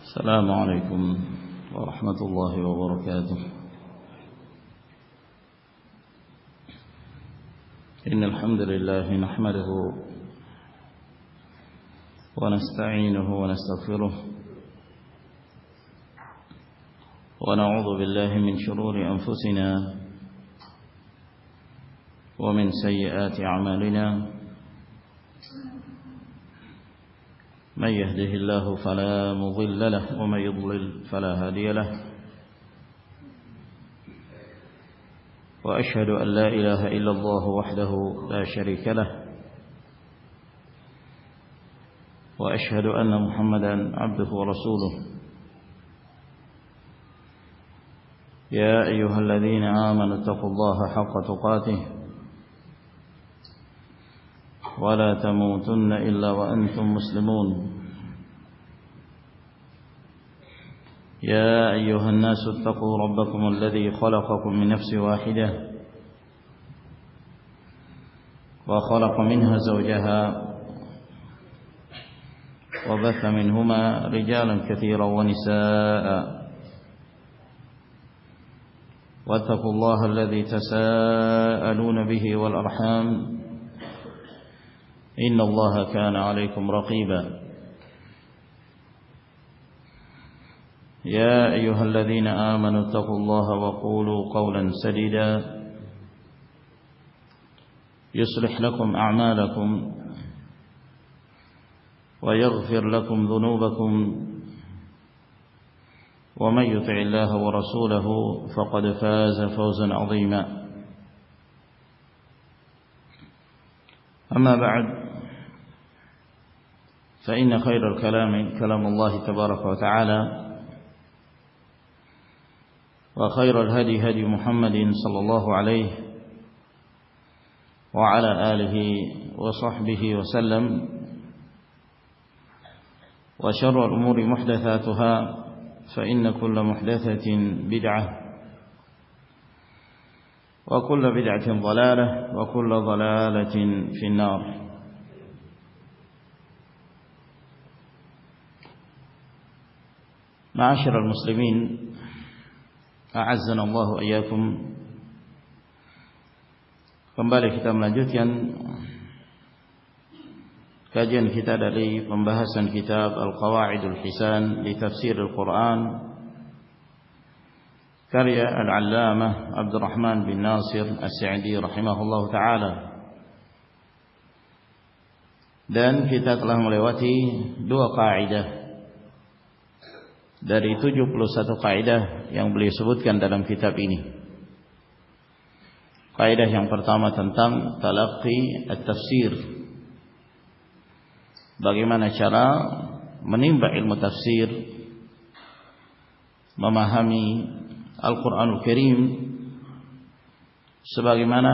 السلام عليكم ورحمة الله وبركاته. إن الحمد لله نحمده ونستعينه ونستغفره ونعوذ بالله من شرور أنفسنا ومن سيئات أعمالنا. من يهده الله فلا مضل له ومن يضلل فلا هادي له. وأشهد أن لا إله إلا الله وحده لا شريك له. وأشهد أن محمدا عبده ورسوله. يا أيها الذين آمنوا اتقوا الله حق تقاته ولا تموتن إلا وأنتم مسلمون. يا أيها الناس اتقوا ربكم الذي خلقكم من نفس واحدة وخلق منها زوجها وبث منهما رجالا كثيرا ونساء. واتقوا الله الذي تساءلون به والأرحام إن الله كان عليكم رقيبا. يا أيها الذين آمنوا اتقوا الله وقولوا قولا سديدا يصلح لكم أعمالكم ويغفر لكم ذنوبكم ومن يطع الله ورسوله فقد فاز فوزا عظيما. أما بعد فإن خير الكلام كلام الله تبارك وتعالى وخير الهدي هدي محمد صلى الله عليه وعلى آله وصحبه وسلم. وشر الأمور محدثاتها فإن كل محدثة بدعة وكل بدعة ضلالة وكل ضلالة في النار. معاشر المسلمين a'azzana Allah wa iyyakum. Kembali kita melanjutkan kajian kita dari pembahasan kitab Al-Qawa'idul Hisan li Tafsir Al-Quran karya Al-Allamah Abdurrahman bin Nasir As-Sa'di rahimahullah ta'ala. Dan kita telah melewati 2 kaidah dari 71 kaidah yang beliau sebutkan dalam kitab ini. Kaidah yang pertama tentang talaqqi at-tafsir. Bagaimana cara menimba ilmu tafsir, memahami Al-Qur'anul Karim sebagaimana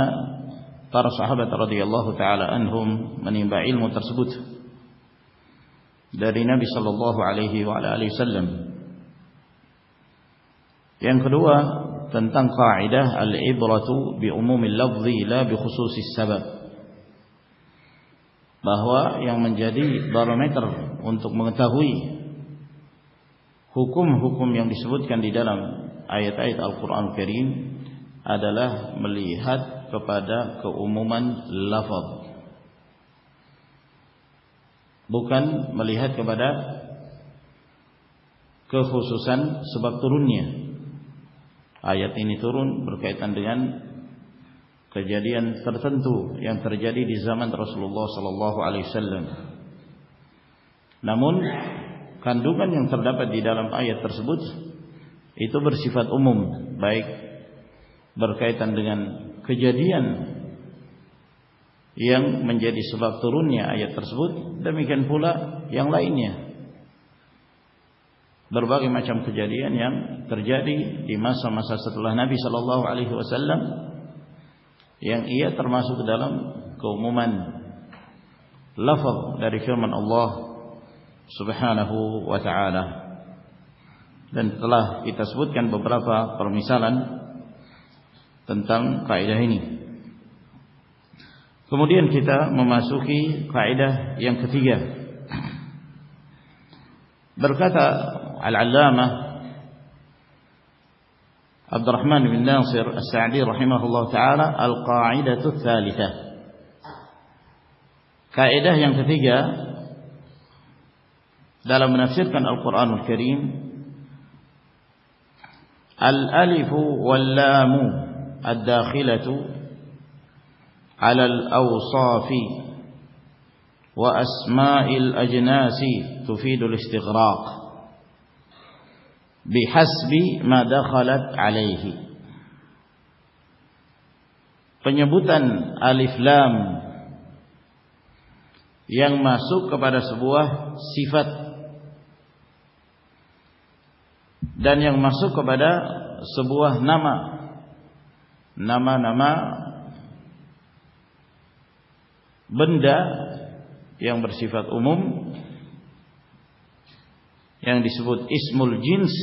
para sahabat radhiyallahu taala anhum menimba ilmu tersebut dari Nabi sallallahu alaihi wa alihi wasallam. Yang kedua tentang kaidah al-ibratu bi umumil lafzi la bi khususis sabab. Bahwa yang menjadi barometer untuk mengetahui hukum-hukum yang disebutkan di dalam ayat-ayat Al-Qur'an Karim adalah melihat kepada keumuman lafaz, bukan melihat kepada kekhususan sebab turunnya. Ayat ini turun berkaitan dengan kejadian tertentu yang terjadi di zaman Rasulullah sallallahu alaihi wasallam. Namun kandungan yang terdapat di dalam ayat tersebut itu bersifat umum, baik berkaitan dengan kejadian yang menjadi sebab turunnya ayat tersebut, demikian pula yang lainnya. Berbagai macam kejadian yang terjadi di masa-masa setelah Nabi sallallahu alaihi wasallam yang ia termasuk dalam keumuman lafaz dari firman Allah Subhanahu wa taala. Dan telah kita sebutkan beberapa permisalan tentang kaidah ini. Kemudian kita memasuki kaidah yang ketiga. Berkata Al-Allamah Abdurrahman bin Nasir As-Sa'di rahimahullah taala al-qa'idatu tsalitsah. Kaidah yang ketiga dalam menafsirkan Al-Qur'anul Karim, al-alifu wal-lamu ad-dakhilatu 'ala al-awsafi wa asma'il ajnasi tufidul istighraq bihasbi ma dakhalat alaihi. Penyebutan alif lam yang masuk kepada sebuah sifat dan yang masuk kepada sebuah nama-nama benda yang bersifat umum yang disebut ismul jins,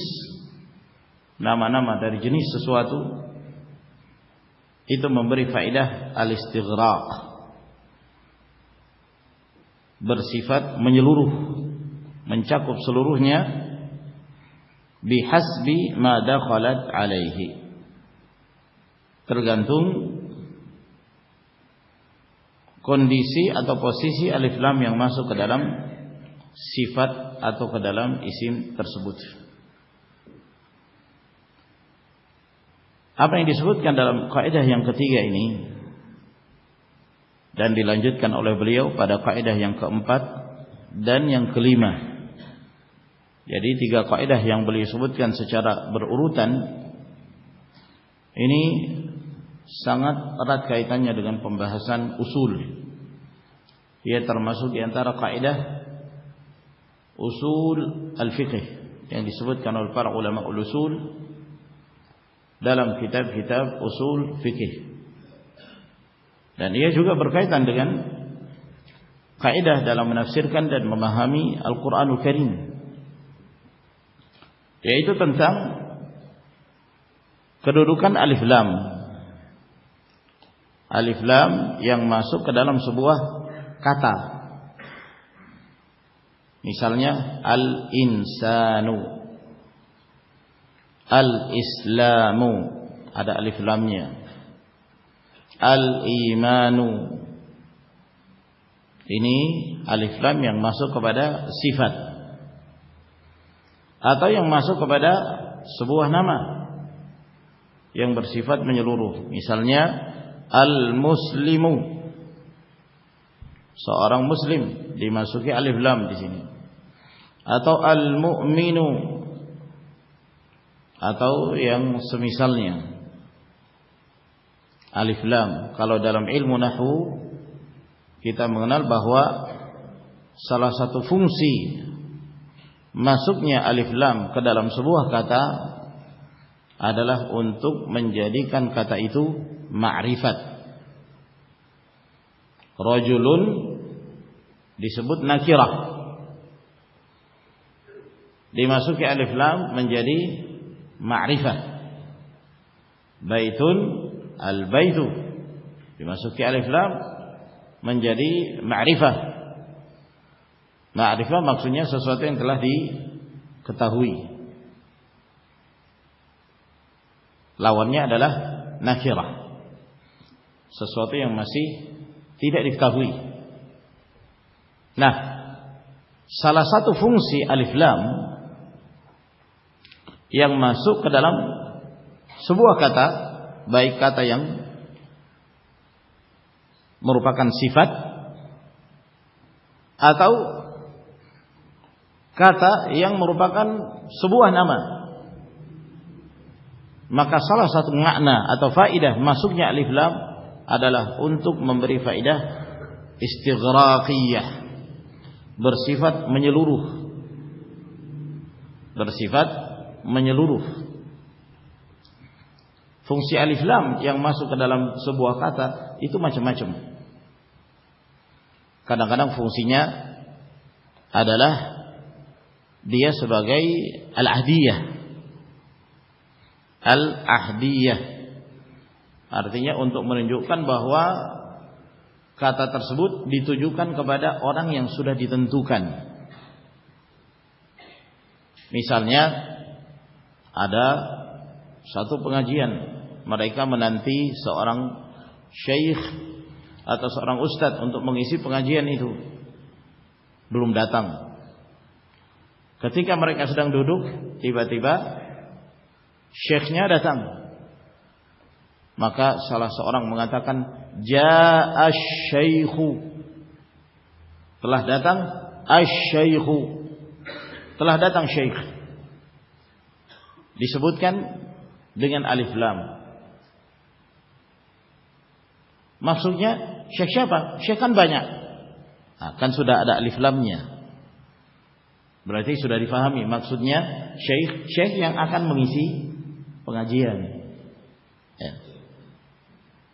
nama-nama dari jenis sesuatu, itu memberi faedah al-istighraq, bersifat menyeluruh, mencakup seluruhnya, bihasbi ma dakhalat alaihi, tergantung kondisi atau posisi alif lam yang masuk ke dalam sifat atau ke dalam isim tersebut. Apa yang disebutkan dalam kaidah yang ketiga ini dan dilanjutkan oleh beliau pada kaidah yang keempat dan yang kelima. Jadi 3 kaidah yang beliau sebutkan secara berurutan ini sangat erat kaitannya dengan pembahasan usul. Ia termasuk di antara kaidah usul al-fiqh yang disebutkan oleh para ulama usul dalam kitab-kitab usul fikih. Dan ia juga berkaitan dengan kaidah dalam menafsirkan dan memahami Al-Qur'anul Karim, yaitu tentang kedudukan alif lam. Alif lam yang masuk ke dalam sebuah kata. Misalnya al-insanu, al-islamu, ada alif lamnya. Al-imanu, ini alif lam yang masuk kepada sifat atau yang masuk kepada sebuah nama yang bersifat menyeluruh. Misalnya al-muslimu, seorang muslim, dimasuki alif lam di sini. Atau al-mu'minu, atau yang semisalnya alif lam. Kalau dalam ilmu nahwu kita mengenal bahwa salah satu fungsi masuknya alif lam ke dalam sebuah kata adalah untuk menjadikan kata itu ma'rifat. Rajulun disebut nakirah, dimasuki alif lam menjadi ma'rifah. Baitun, al-baitu, dimasuki alif lam menjadi ma'rifah. Ma'rifah maksudnya sesuatu yang telah diketahui. Lawannya adalah nakirah, sesuatu yang masih tidak diketahui. Nah, salah satu fungsi alif lam yang masuk ke dalam sebuah kata, baik kata yang merupakan sifat atau kata yang merupakan sebuah nama, maka salah satu makna atau faidah masuknya alif lam adalah untuk memberi faidah istighraqiyah, bersifat menyeluruh, bersifat menyeluruh. Fungsi alif lam yang masuk ke dalam sebuah kata itu macam-macam. Kadang-kadang fungsinya adalah dia sebagai al-ahdiyah. Al-ahdiyah artinya untuk menunjukkan bahwa kata tersebut ditujukan kepada orang yang sudah ditentukan. Misalnya ada satu pengajian, mereka menanti seorang syekh atau seorang ustadz untuk mengisi pengajian itu, belum datang. Ketika mereka sedang duduk, tiba-tiba syekhnya datang. Maka salah seorang mengatakan, Ja'a asy-syaikhu, telah datang asy-syaikhu, telah datang syekh. Disebutkan dengan alif lam. Maksudnya syekh siapa? Syekh kan banyak. Nah, kan sudah ada alif lamnya. Berarti sudah difahami maksudnya syekh yang akan mengisi pengajian. Ya.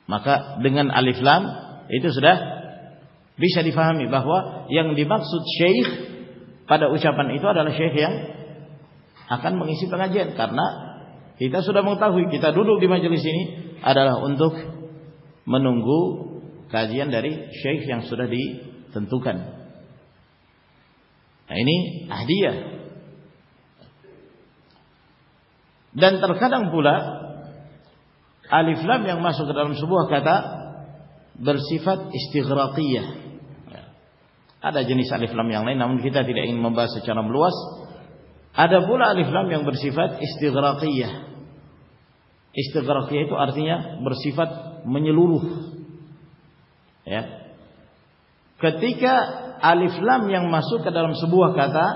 Maka dengan alif lam itu sudah bisa difahami bahwa yang dimaksud syekh pada ucapan itu adalah syekh yang akan mengisi pengajian, karena kita sudah mengetahui kita duduk di majelis ini adalah untuk menunggu kajian dari syekh yang sudah ditentukan. Nah, ini hadiah. Dan terkadang pula alif lam yang masuk ke dalam sebuah kata bersifat istighraqiyah. Ada jenis alif lam yang lain, namun kita tidak ingin membahas secara meluas. Ada pula alif lam yang bersifat istighraqiyah. Istighraqiyah itu artinya bersifat menyeluruh. Ya. Ketika alif lam yang masuk ke dalam sebuah kata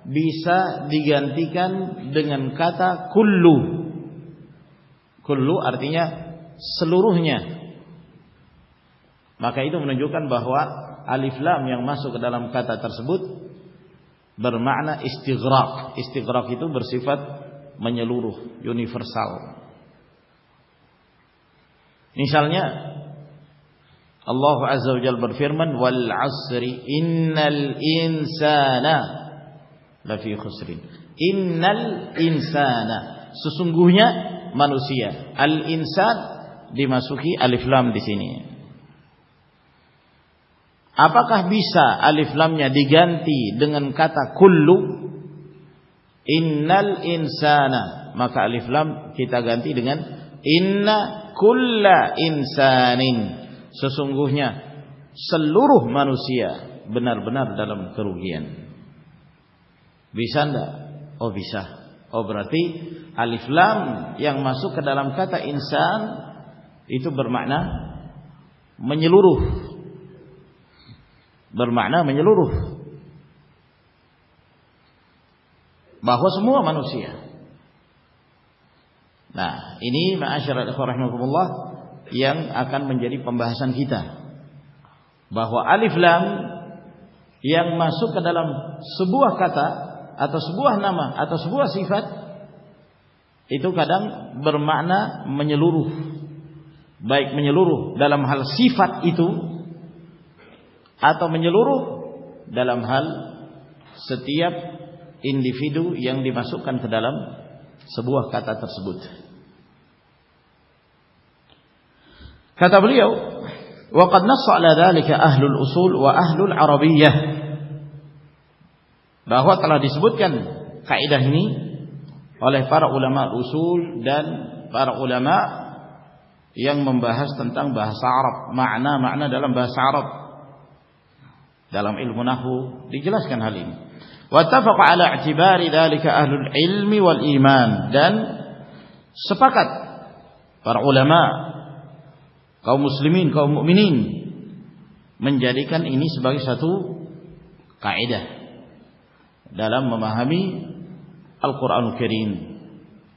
bisa digantikan dengan kata kullu. Kullu artinya seluruhnya. Maka itu menunjukkan bahwa alif lam yang masuk ke dalam kata tersebut bermakna istighraq. Istighraq itu bersifat menyeluruh, universal. Misalnya Allah Azza wa Jalla berfirman, wal 'asri innal insana lafi khusrin. Innal insana, sesungguhnya manusia. Al insan dimasuki alif lam di sini. Apakah bisa alif lamnya diganti dengan kata kullu? Innal insana, maka alif lam kita ganti dengan inna kulla insanin, sesungguhnya seluruh manusia benar-benar dalam kerugian. Bisa enggak? Oh bisa. Oh berarti alif lam yang masuk ke dalam kata insan itu bermakna menyeluruh. Bermakna menyeluruh, bahwa semua manusia. Nah, ini ma'asyiral ikhwah rahimakumullah yang akan menjadi pembahasan kita, bahwa alif lam yang masuk ke dalam sebuah kata atau sebuah nama atau sebuah sifat itu kadang bermakna menyeluruh, baik menyeluruh dalam hal sifat itu atau menyeluruh dalam hal setiap individu yang dimasukkan ke dalam sebuah kata tersebut. Kata beliau, wa qad nassa ala dzalika ahlul usul wa ahlul arabiyyah, bahwa telah disebutkan kaidah ini oleh para ulama usul dan para ulama yang membahas tentang bahasa Arab, makna-makna dalam bahasa Arab. Dalam ilmu nahwu dijelaskan hal ini. Wattafaqa ala i'tibari dzalika ahlul ilmi wal iman, dan sepakat para ulama, kaum muslimin, kaum mukminin menjadikan ini sebagai satu kaidah dalam memahami Al-Qur'anul Karim.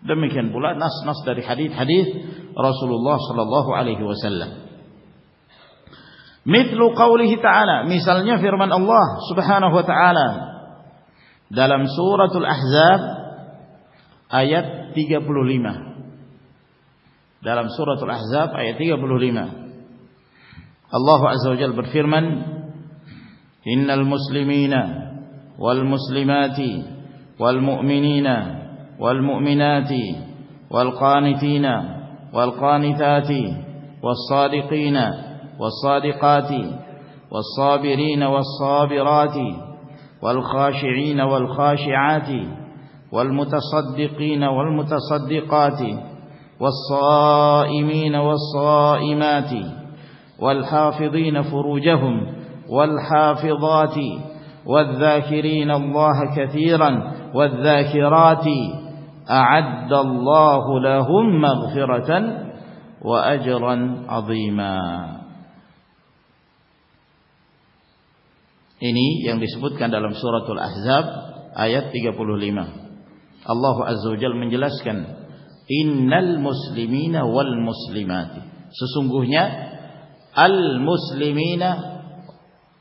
Demikian pula nas-nas dari hadis-hadis Rasulullah sallallahu alaihi wasallam. Mithlu qaulihi ta'ala, misalnya firman Allah Subhanahu wa ta'ala dalam suratul Ahzab ayat 35. Dalam suratul Ahzab ayat 35, Allah Azza wa Jalla berfirman, innal muslimina wal muslimati wal mu'minina wal mu'minati wal qanitina wal qanitati was sadiqina والصادقات والصابرين والصابرات والخاشعين والخاشعات wal mutasaddiqina wal mutasaddiqati was shaimina was shaimati wal hafidhina furujahum wal hafidhati wal dzakirina Allaha katsiran wal dzakirati a'adda Allahu lahum maghfiratan wa ajran 'azima. Ini yang disebutkan dalam suratul Ahzab ayat 35. Allah Azza wa Jalla menjelaskan, innal muslimina wal muslimati. Sesungguhnya al muslimina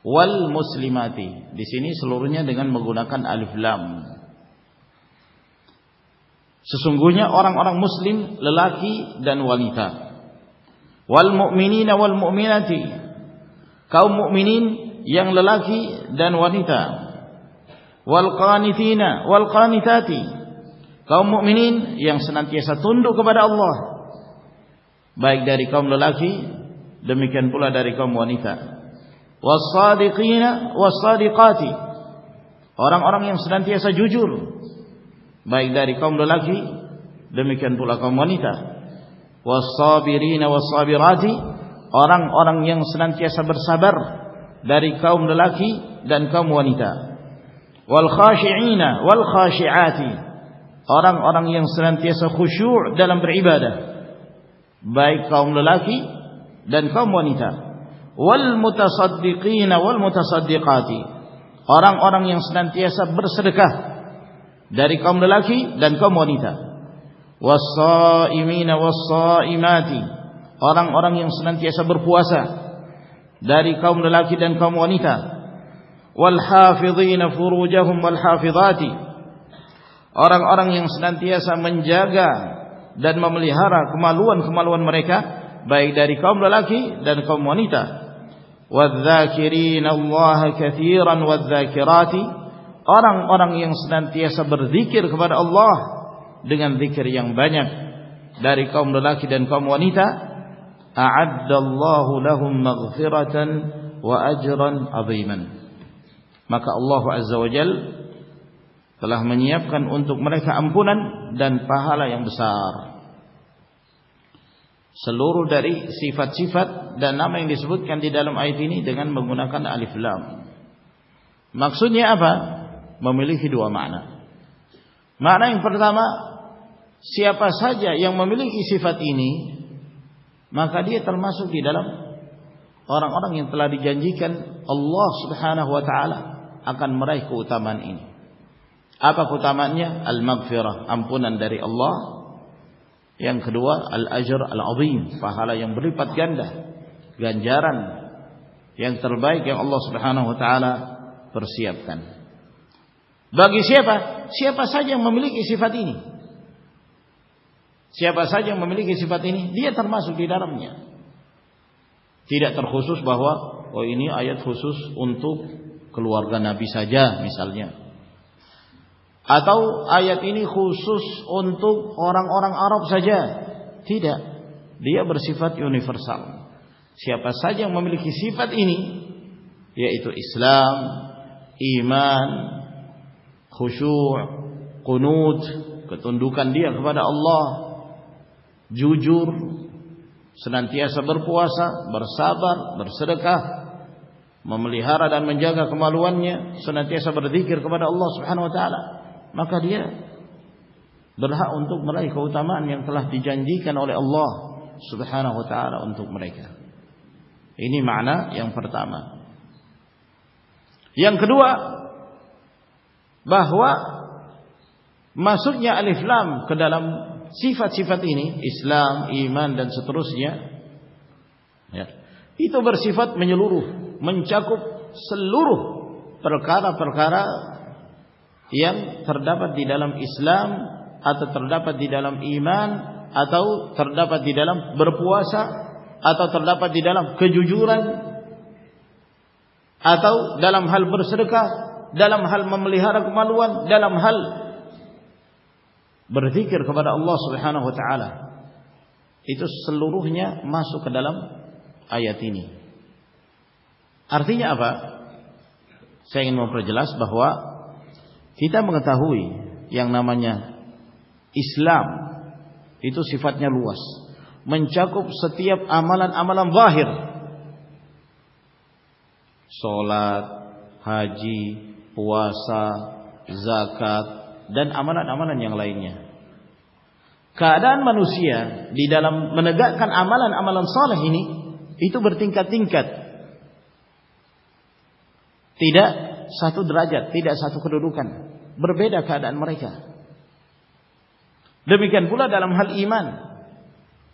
wal muslimati. Di sini seluruhnya dengan menggunakan alif lam. Sesungguhnya orang-orang muslim lelaki dan wanita. Wal mu'minina wal mu'minati. Kaum mukminin yang lelaki dan wanita. Wal qanitina wal qanitati. Kaum mukminin yang senantiasa tunduk kepada Allah, baik dari kaum lelaki demikian pula dari kaum wanita. Was shadiqina was shadiqati. Orang-orang yang senantiasa jujur, baik dari kaum lelaki demikian pula kaum wanita. Was sabirina was sabirati. Orang-orang yang senantiasa bersabar dari kaum lelaki dan kaum wanita. Wal khashi'ina wal khashi'ati. Orang-orang yang senantiasa khusyuk dalam beribadah, baik kaum lelaki dan kaum wanita. Wal mutasaddiqina wal mutasaddiqati. Orang-orang yang senantiasa bersedekah dari kaum lelaki dan kaum wanita. Was shaimina was shaimati. Orang-orang yang senantiasa berpuasa dari kaum lelaki dan kaum wanita. Wal hafidhina furujahum wal hafidhati. Orang-orang yang senantiasa menjaga dan memelihara kemaluan-kemaluan mereka, baik dari kaum lelaki dan kaum wanita. Wadz-dzakirina Allaha katsiran wadz-dzakirati. Orang-orang yang senantiasa berzikir kepada Allah dengan zikir yang banyak dari kaum lelaki dan kaum wanita. A'addallahu lahum maghfiratan wa ajran 'aziman. Maka Allah Azza wa Jalla telah menyiapkan untuk mereka ampunan dan pahala yang besar. Seluruh dari sifat-sifat dan nama yang disebutkan di dalam ayat ini dengan menggunakan alif lam. Maksudnya apa? Memiliki dua makna. Makna yang pertama, siapa saja yang memiliki sifat ini, maka dia termasuk di dalam orang-orang yang telah dijanjikan Allah Subhanahu wa taala akan meraih keutamaan ini. Apa keutamaannya? Al-maghfirah, ampunan dari Allah. Yang kedua, al-ajr al-azim, pahala yang berlipat ganda, ganjaran yang terbaik yang Allah Subhanahu wa taala persiapkan. Bagi siapa? Siapa saja yang memiliki sifat ini. Siapa saja yang memiliki sifat ini, dia termasuk di dalamnya. Tidak terkhusus bahwa ini ayat khusus untuk keluarga Nabi saja misalnya, atau ayat ini khusus untuk orang-orang Arab saja. Tidak, dia bersifat universal. Siapa saja yang memiliki sifat ini, yaitu Islam, iman, khusyuk, qunut, ketundukan dia kepada Allah, jujur, senantiasa berpuasa, bersabar, bersedekah, memelihara dan menjaga kemaluannya, senantiasa berzikir kepada Allah Subhanahu wa taala, maka dia berhak untuk meraih keutamaan yang telah dijanjikan oleh Allah Subhanahu wa taala untuk mereka. Ini makna yang pertama. Yang kedua, bahwa masuknya alif lam ke dalam sifat-sifat ini, Islam, iman dan seterusnya, ya, itu bersifat menyeluruh, mencakup seluruh perkara-perkara yang terdapat di dalam Islam, atau terdapat di dalam iman, atau terdapat di dalam berpuasa, atau terdapat di dalam kejujuran, atau dalam hal bersedekah, dalam hal memelihara kemaluan, dalam hal berzikir kepada Allah Subhanahu wa taala. Itu seluruhnya masuk ke dalam ayat ini. Artinya apa? Saya ingin memperjelas bahwa kita mengetahui yang namanya Islam itu sifatnya luas, mencakup setiap amalan-amalan zahir, salat, haji, puasa, zakat, dan amalan-amalan yang lainnya. Keadaan manusia di dalam menegakkan amalan-amalan saleh ini itu bertingkat-tingkat. Tidak satu derajat, tidak satu kedudukan. Berbeda keadaan mereka. Demikian pula dalam hal iman,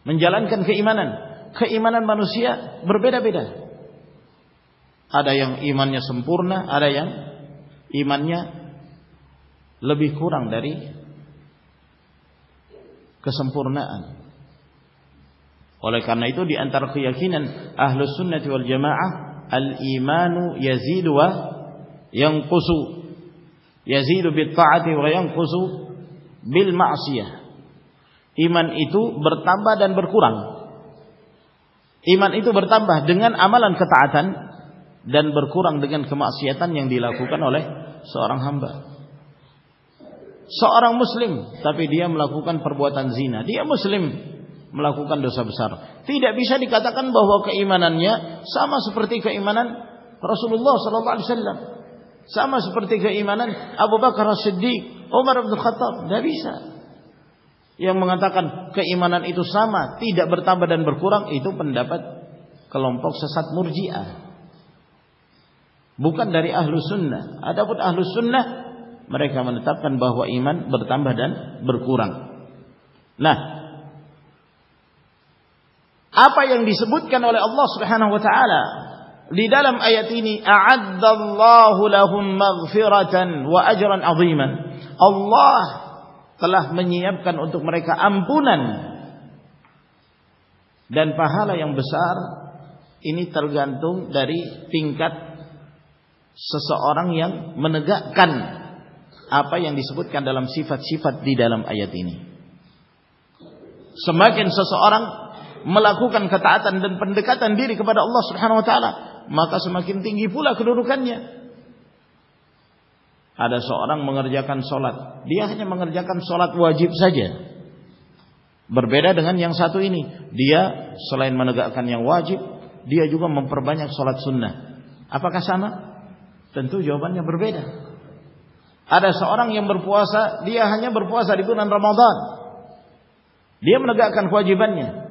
menjalankan keimanan. Keimanan manusia berbeda-beda. Ada yang imannya sempurna, ada yang imannya lebih kurang dari kesempurnaan. Oleh karena itu di antara keyakinan Ahlus Sunnah wal Jamaah, al-imanu yazidu wa yanqusu. Yazidu bil ta'ati wa yanqusu bil ma'siyah. Iman itu bertambah dan berkurang. Iman itu bertambah dengan amalan ketaatan dan berkurang dengan kemaksiatan yang dilakukan oleh seorang hamba. Seorang muslim tapi dia melakukan perbuatan zina, dia muslim melakukan dosa besar, tidak bisa dikatakan bahwa keimanannya sama seperti keimanan Rasulullah sallallahu alaihi wasallam, sama seperti keimanan Abu Bakar As-Siddiq, Umar bin Khattab. Tidak bisa. Yang mengatakan keimanan itu sama, tidak bertambah dan berkurang, itu pendapat kelompok sesat Murji'ah, bukan dari Ahlus Sunnah. Adapun Ahlus Sunnah, mereka menetapkan bahwa iman bertambah dan berkurang. Nah, apa yang disebutkan oleh Allah Subhanahu wa taala di dalam ayat ini, a'addallahu lahum maghfiratan wa ajran 'aziman. Allah telah menyiapkan untuk mereka ampunan dan pahala yang besar. Ini tergantung dari tingkat seseorang yang menegakkan apa yang disebutkan dalam sifat-sifat di dalam ayat ini. Semakin seseorang melakukan ketaatan dan pendekatan diri kepada Allah Subhanahu wa taala, maka semakin tinggi pula kedudukannya. Ada seorang mengerjakan sholat, dia hanya mengerjakan sholat wajib saja. Berbeda dengan yang satu ini, dia selain menegakkan yang wajib, dia juga memperbanyak sholat sunnah. Apakah sama? Tentu jawabannya berbeda. Ada seorang yang berpuasa, dia hanya berpuasa di bulan Ramadan, dia menegakkan kewajibannya.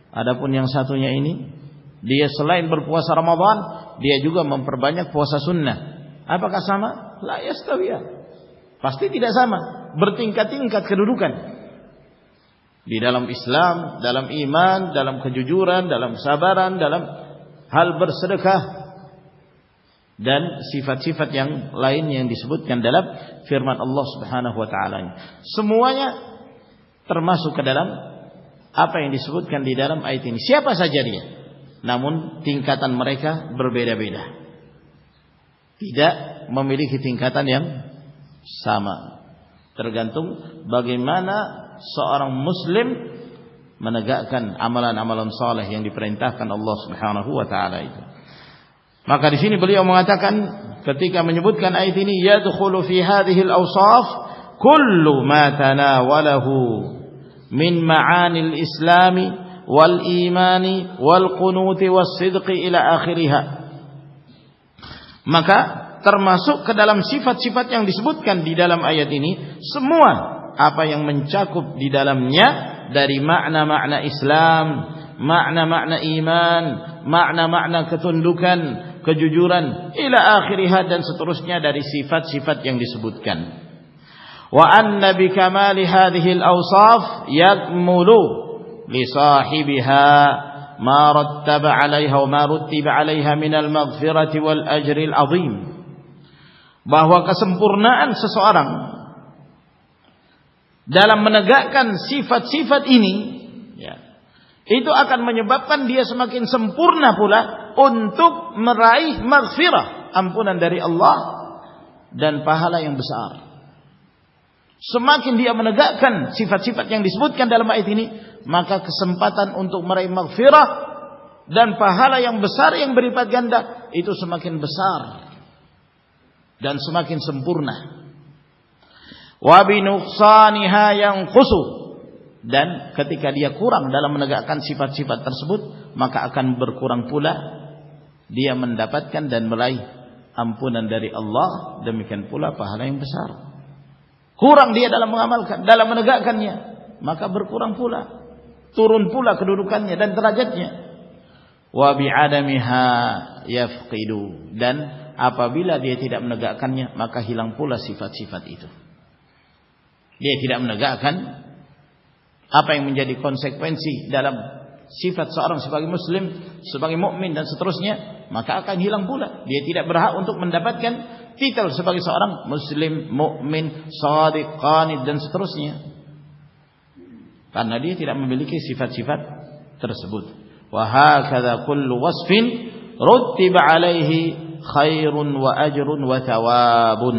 Adapun yang satunya ini, dia selain berpuasa Ramadan, dia juga memperbanyak puasa sunnah. Apakah sama? La yastawiyah. Pasti tidak sama. Bertingkat-tingkat kedudukan di dalam Islam, dalam iman, dalam kejujuran, dalam kesabaran, dalam hal bersedekah, dan sifat-sifat yang lain yang disebutkan dalam firman Allah Subhanahu wa taala. Semuanya termasuk ke dalam apa yang disebutkan di dalam ayat ini. Siapa saja dia, namun tingkatan mereka berbeda-beda, tidak memiliki tingkatan yang sama. Tergantung bagaimana seorang muslim menegakkan amalan-amalan saleh yang diperintahkan Allah Subhanahu wa taala itu. Maka di sini beliau mengatakan ketika menyebutkan ayat ini, yadkhulu fi hadhihi al-awsaf kullu ma tanawalahu min ma'anil islami wal imani wal qunuti was sidqi ila akhirih. Maka termasuk ke dalam sifat-sifat yang disebutkan di dalam ayat ini, semua apa yang mencakup di dalamnya dari makna-makna Islam, makna-makna iman, makna-makna ketundukan, kejujuran, ila akhirih, dan seterusnya dari sifat-sifat yang disebutkan. Wa anna bi kamali hadhihi al-awsaf yakmulu li sahibiha ma rattaba 'alaiha wa ma ruttiba 'alaiha min al-maghfirati wal ajri al-'azim. Bahwa kesempurnaan seseorang dalam menegakkan sifat-sifat ini, ya, itu akan menyebabkan dia semakin sempurna pula untuk meraih maghfirah, ampunan dari Allah, dan pahala yang besar. Semakin dia menegakkan sifat-sifat yang disebutkan dalam ayat ini, maka kesempatan untuk meraih maghfirah dan pahala yang besar yang berlipat ganda itu semakin besar dan semakin sempurna. wa bi nuqsaniha yanqusu, dan ketika dia kurang dalam menegakkan sifat-sifat tersebut maka akan berkurang pula dia mendapatkan dan meraih ampunan dari Allah, demikian pula pahala yang besar. Kurang dia dalam mengamalkan, dalam menegakkannya, maka berkurang pula, turun pula kedudukannya dan derajatnya. Wa bi'adamiha yafqidu, dan apabila dia tidak menegakkannya maka hilang pula sifat-sifat itu. Dia tidak menegakkan apa yang menjadi konsekuensi dalam sifat seorang sebagai muslim, sebagai mukmin dan seterusnya, maka akan hilang pula. Dia tidak berhak untuk mendapatkan titel sebagai seorang muslim, mukmin, shadiq, qanit dan seterusnya, karena dia tidak memiliki sifat-sifat tersebut. Wa hakadha kullu wasfin ruttiba alaihi khairun wa ajrun wa thawabun.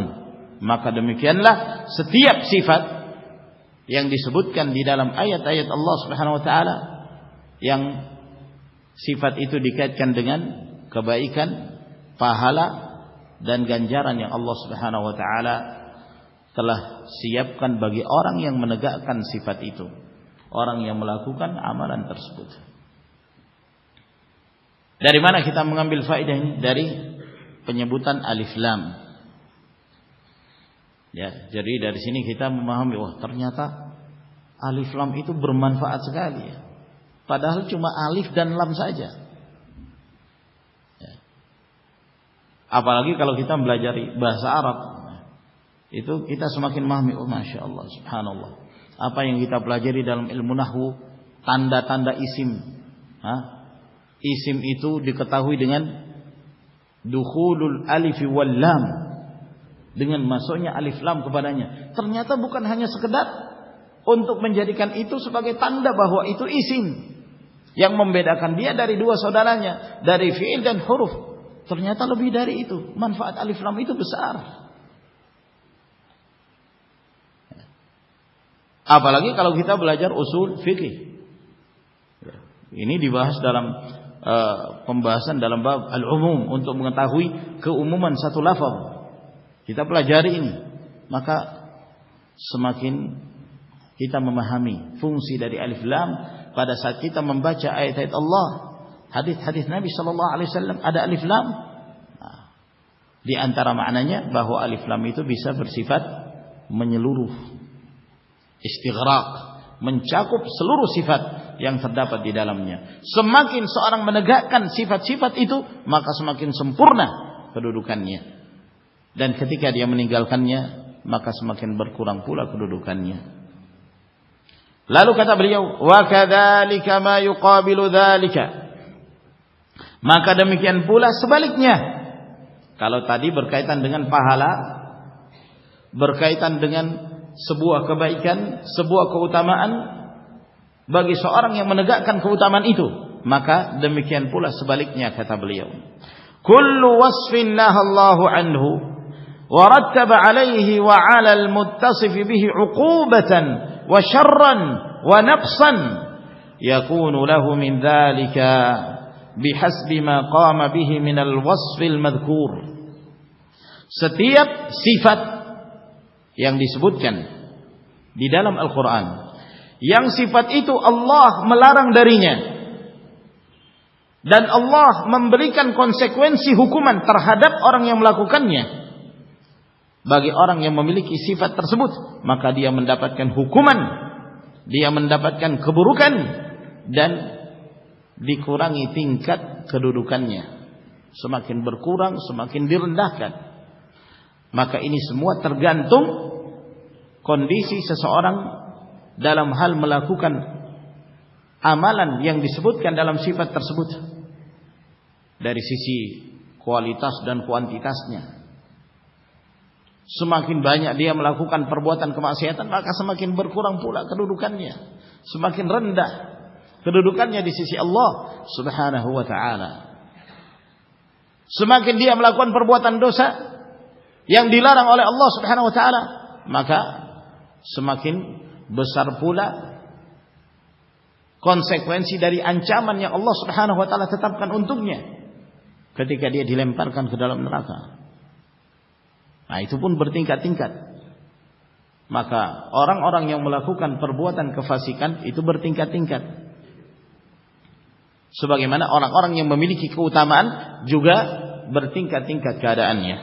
Maka demikianlah setiap sifat yang disebutkan di dalam ayat-ayat Allah Subhanahu wa taala, yang sifat itu dikaitkan dengan kebaikan, pahala dan ganjaran yang Allah Subhanahu wa taala telah siapkan bagi orang yang menegakkan sifat itu, orang yang melakukan amalan tersebut. Dari mana kita mengambil faedah ini? Dari penyebutan alif lam. Ya, jadi dari sini kita memahami, wah ternyata alif lam itu bermanfaat sekali ya. Padahal cuma alif dan lam saja. Ya. Apalagi kalau kita belajar bahasa Arab, itu kita semakin memahami, oh masya Allah, subhanallah. Apa yang kita pelajari dalam ilmu nahwu, tanda-tanda isim. Isim itu diketahui dengan dukhulul alif wal lam, dengan masuknya alif lam kepadanya. Ternyata bukan hanya sekedar untuk menjadikan itu sebagai tanda bahwa itu isim yang membedakan dia dari dua saudaranya, dari fi'il dan huruf. Ternyata lebih dari itu. Manfaat alif lam itu besar. Apalagi kalau kita belajar usul fikih. Ini dibahas dalam pembahasan dalam bab al-umum, untuk mengetahui keumuman satu lafaz. Kita pelajari ini, maka semakin kita memahami fungsi dari alif lam pada saat kita membaca ayat-ayat Allah, hadis-hadis Nabi sallallahu alaihi wasallam, ada alif lam. Di antara maknanya bahwa alif lam itu bisa bersifat menyeluruh, istighraq, mencakup seluruh sifat yang terdapat di dalamnya. Semakin seorang menegakkan sifat-sifat itu, maka semakin sempurna kedudukannya. Dan ketika dia meninggalkannya, maka semakin berkurang pula kedudukannya. Lalu kata beliau, wa kadzalika ma yuqabilu dzalika. Maka demikian pula sebaliknya. Kalau tadi berkaitan dengan pahala, berkaitan dengan sebuah kebaikan, sebuah keutamaan bagi seorang yang menegakkan keutamaan itu, maka demikian pula sebaliknya kata beliau. Kullu wasfin nahallahu anhu wa rattaba alaihi wa 'ala al-muttasif bihi 'uqubatan wa syarran wa naqsan yakunu lahu min dzalika bihasbi ma qama bihi min al-wasf al-madhkur. Setiap sifat yang disebutkan di dalam Al-Qur'an, yang sifat itu Allah melarang darinya dan Allah memberikan konsekuensi hukuman terhadap orang yang melakukannya, bagi orang yang memiliki sifat tersebut, maka dia mendapatkan hukuman, dia mendapatkan keburukan dan dikurangi tingkat kedudukannya, semakin berkurang, semakin direndahkan. Maka ini semua tergantung kondisi seseorang dalam hal melakukan amalan yang disebutkan dalam sifat tersebut, dari sisi kualitas dan kuantitasnya. Semakin banyak dia melakukan perbuatan kemaksiatan, maka semakin berkurang pula kedudukannya, semakin rendah kedudukannya di sisi Allah Subhanahu wa ta'ala. Semakin dia melakukan perbuatan dosa yang dilarang oleh Allah Subhanahu wa ta'ala, maka semakin besar pula konsekuensi dari ancaman yang Allah Subhanahu wa ta'ala tetapkan untuknya ketika dia dilemparkan ke dalam neraka. Nah, itu pun bertingkat-tingkat. Maka orang-orang yang melakukan perbuatan kefasikan itu bertingkat-tingkat. Sebagaimana orang-orang yang memiliki keutamaan juga bertingkat-tingkat keadaannya.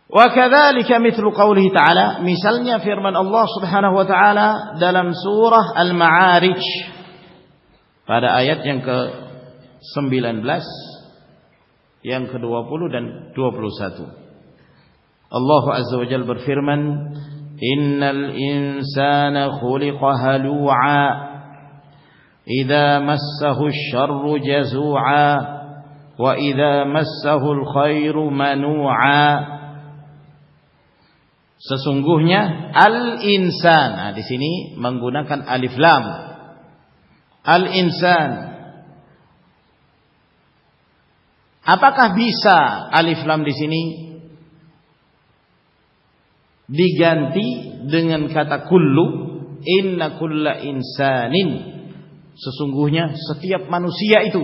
Wa kadzalika mithlu qoulihi ta'ala, misalnya firman Allah Subhanahu wa taala dalam surah Al-Ma'arij pada ayat yang ke-19, yang ke-20 dan 21. Allah Azza wa Jalla berfirman, innal insana khuliqa halu'a idza massahu asy-syarru jazu'a wa idza massahu al-khairu manu'a. Sesungguhnya al-insan, nah di sini menggunakan alif lam. Al-insan. Apakah bisa alif lam di sini diganti dengan kata kullu? Inna kulla insanin, sesungguhnya setiap manusia itu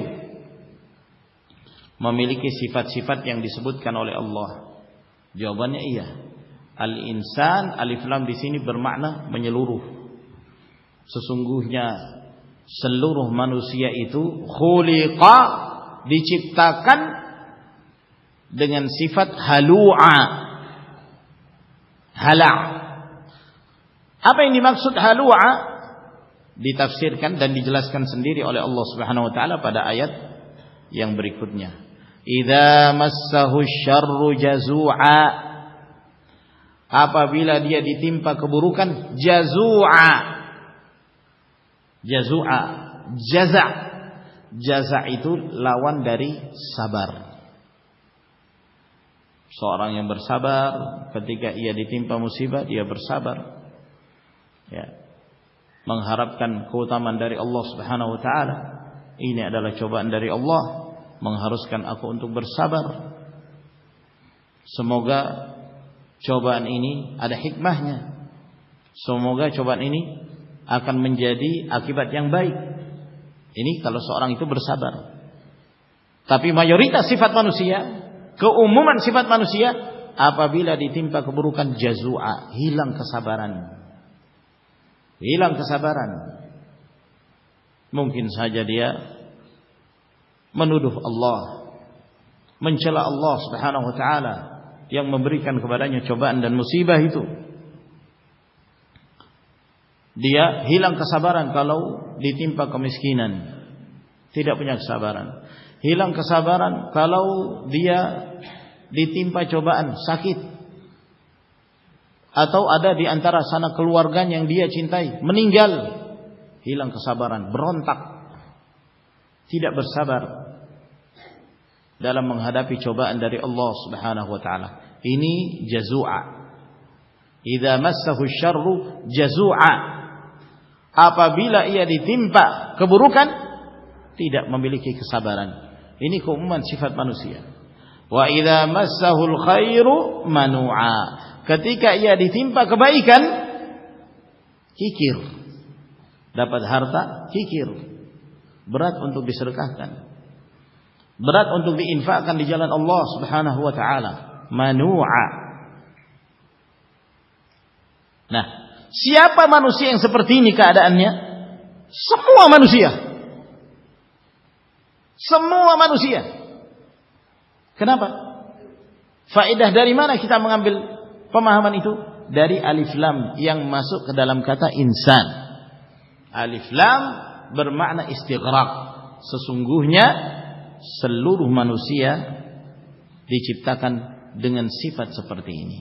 memiliki sifat-sifat yang disebutkan oleh Allah. Jawabannya iya. Al-insan, alif lam di sini bermakna menyeluruh. Sesungguhnya seluruh manusia itu khuliqa, diciptakan dengan sifat halu'a. Hala'. Apa yang dimaksud halu'a? Ditafsirkan dan dijelaskan sendiri oleh Allah Subhanahu wa taala pada ayat yang berikutnya. Idza massahu syarru jazu'a, apabila dia ditimpa keburukan, jazu'a. Jazu'a, jaza'. Jaza' itu lawan dari sabar. Seorang yang bersabar ketika ia ditimpa musibah, dia bersabar, ya, mengharapkan keutamaan dari Allah Subhanahu wa taala. Ini adalah cobaan dari Allah, mengharuskan aku untuk bersabar. Semoga cobaan ini ada hikmahnya. Semoga cobaan ini akan menjadi akibat yang baik. Ini kalau seorang itu bersabar. Tapi mayoritas sifat manusia, keumuman sifat manusia, apabila ditimpa keburukan, jazu'a, hilang kesabaran. Hilang kesabaran. Mungkin saja dia menuduh Allah, mencela Allah Subhanahu wa taala yang memberikan kepadanya cobaan dan musibah itu. Dia hilang kesabaran kalau ditimpa kemiskinan, tidak punya kesabaran. Hilang kesabaran kalau dia ditimpa cobaan sakit, atau ada di antara sanak keluarganya yang dia cintai meninggal. Hilang kesabaran, berontak, tidak bersabar dalam menghadapi cobaan dari Allah Subhanahu wa taala. Ini jazu'a. Idza massahu syarru jazu'a. Apabila ia ditimpa keburukan, tidak memiliki kesabaran. Ini keumuman sifat manusia. Wa idza massahul khairu manu'a. Ketika ia ditimpa kebaikan, kikir. Dapat harta, kikir. Berat untuk disedekahkan. Berat untuk diinfakkan di jalan Allah Subhanahu wa taala. Manu'a. Nah, siapa manusia yang seperti ini keadaannya? Semua manusia. Semua manusia. Kenapa? Faedah dari mana kita mengambil pemahaman itu? Dari alif lam yang masuk ke dalam kata insan. Alif lam bermakna istighraq. Sesungguhnya seluruh manusia diciptakan dengan sifat seperti ini.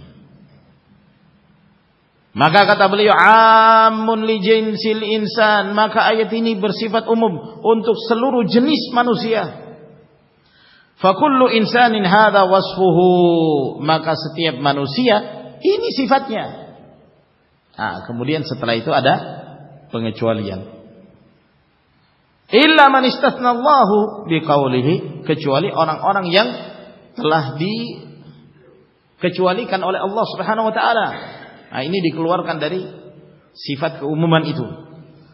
Maka kata beliau, amun li jinsil insan, maka ayat ini bersifat umum untuk seluruh jenis manusia. Fa kullu insanin hadza wasfuhu, maka setiap manusia ini sifatnya. Nah, kemudian setelah itu ada pengecualian. Illa man istathnallahu biqaulihi, kecuali orang-orang yang telah dikecualikan oleh Allah Subhanahu wa taala. Nah, ini dikeluarkan dari sifat keumuman itu.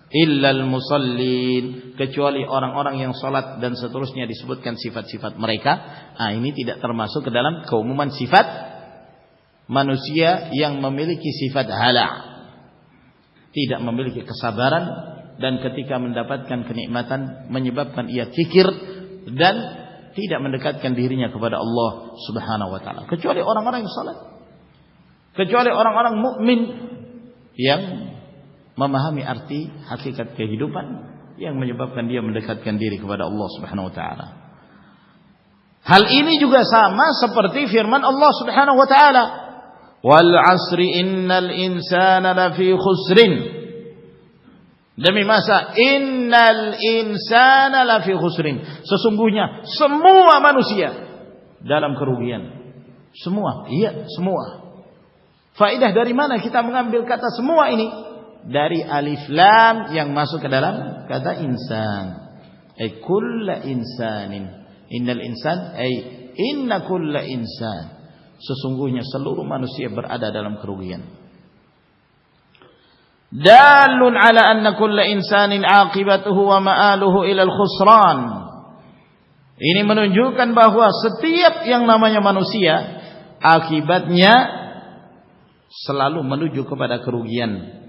Illal musallin, kecuali orang-orang yang salat dan seterusnya disebutkan sifat-sifat mereka. Nah, ini tidak termasuk ke dalam keumuman sifat manusia yang memiliki sifat hala', tidak memiliki kesabaran, dan ketika mendapatkan kenikmatan menyebabkan ia kikir dan tidak mendekatkan dirinya kepada Allah Subhanahu wa taala, kecuali orang-orang yang salat, kecuali orang-orang mukmin yang memahami arti hakikat kehidupan yang menyebabkan dia mendekatkan diri kepada Allah Subhanahu wa taala. Hal ini juga sama seperti firman Allah Subhanahu wa taala, wal 'asri innal insana lafi khusrin. Demi masa, innal insana lafi khusrin. Sesungguhnya semua manusia dalam kerugian. Semua, iya, semua. Faedah dari mana kita mengambil kata semua ini? Dari alif lam yang masuk ke dalam kata insan. Ay kulla insanin. Innal insan ay inna kulla insan. Sesungguhnya seluruh manusia berada dalam kerugian. Dalun ala anna kulla insanin aqibatuhu wa ma'aluhu ila al-khusran. Ini menunjukkan bahwa setiap yang namanya manusia akibatnya selalu menuju kepada kerugian.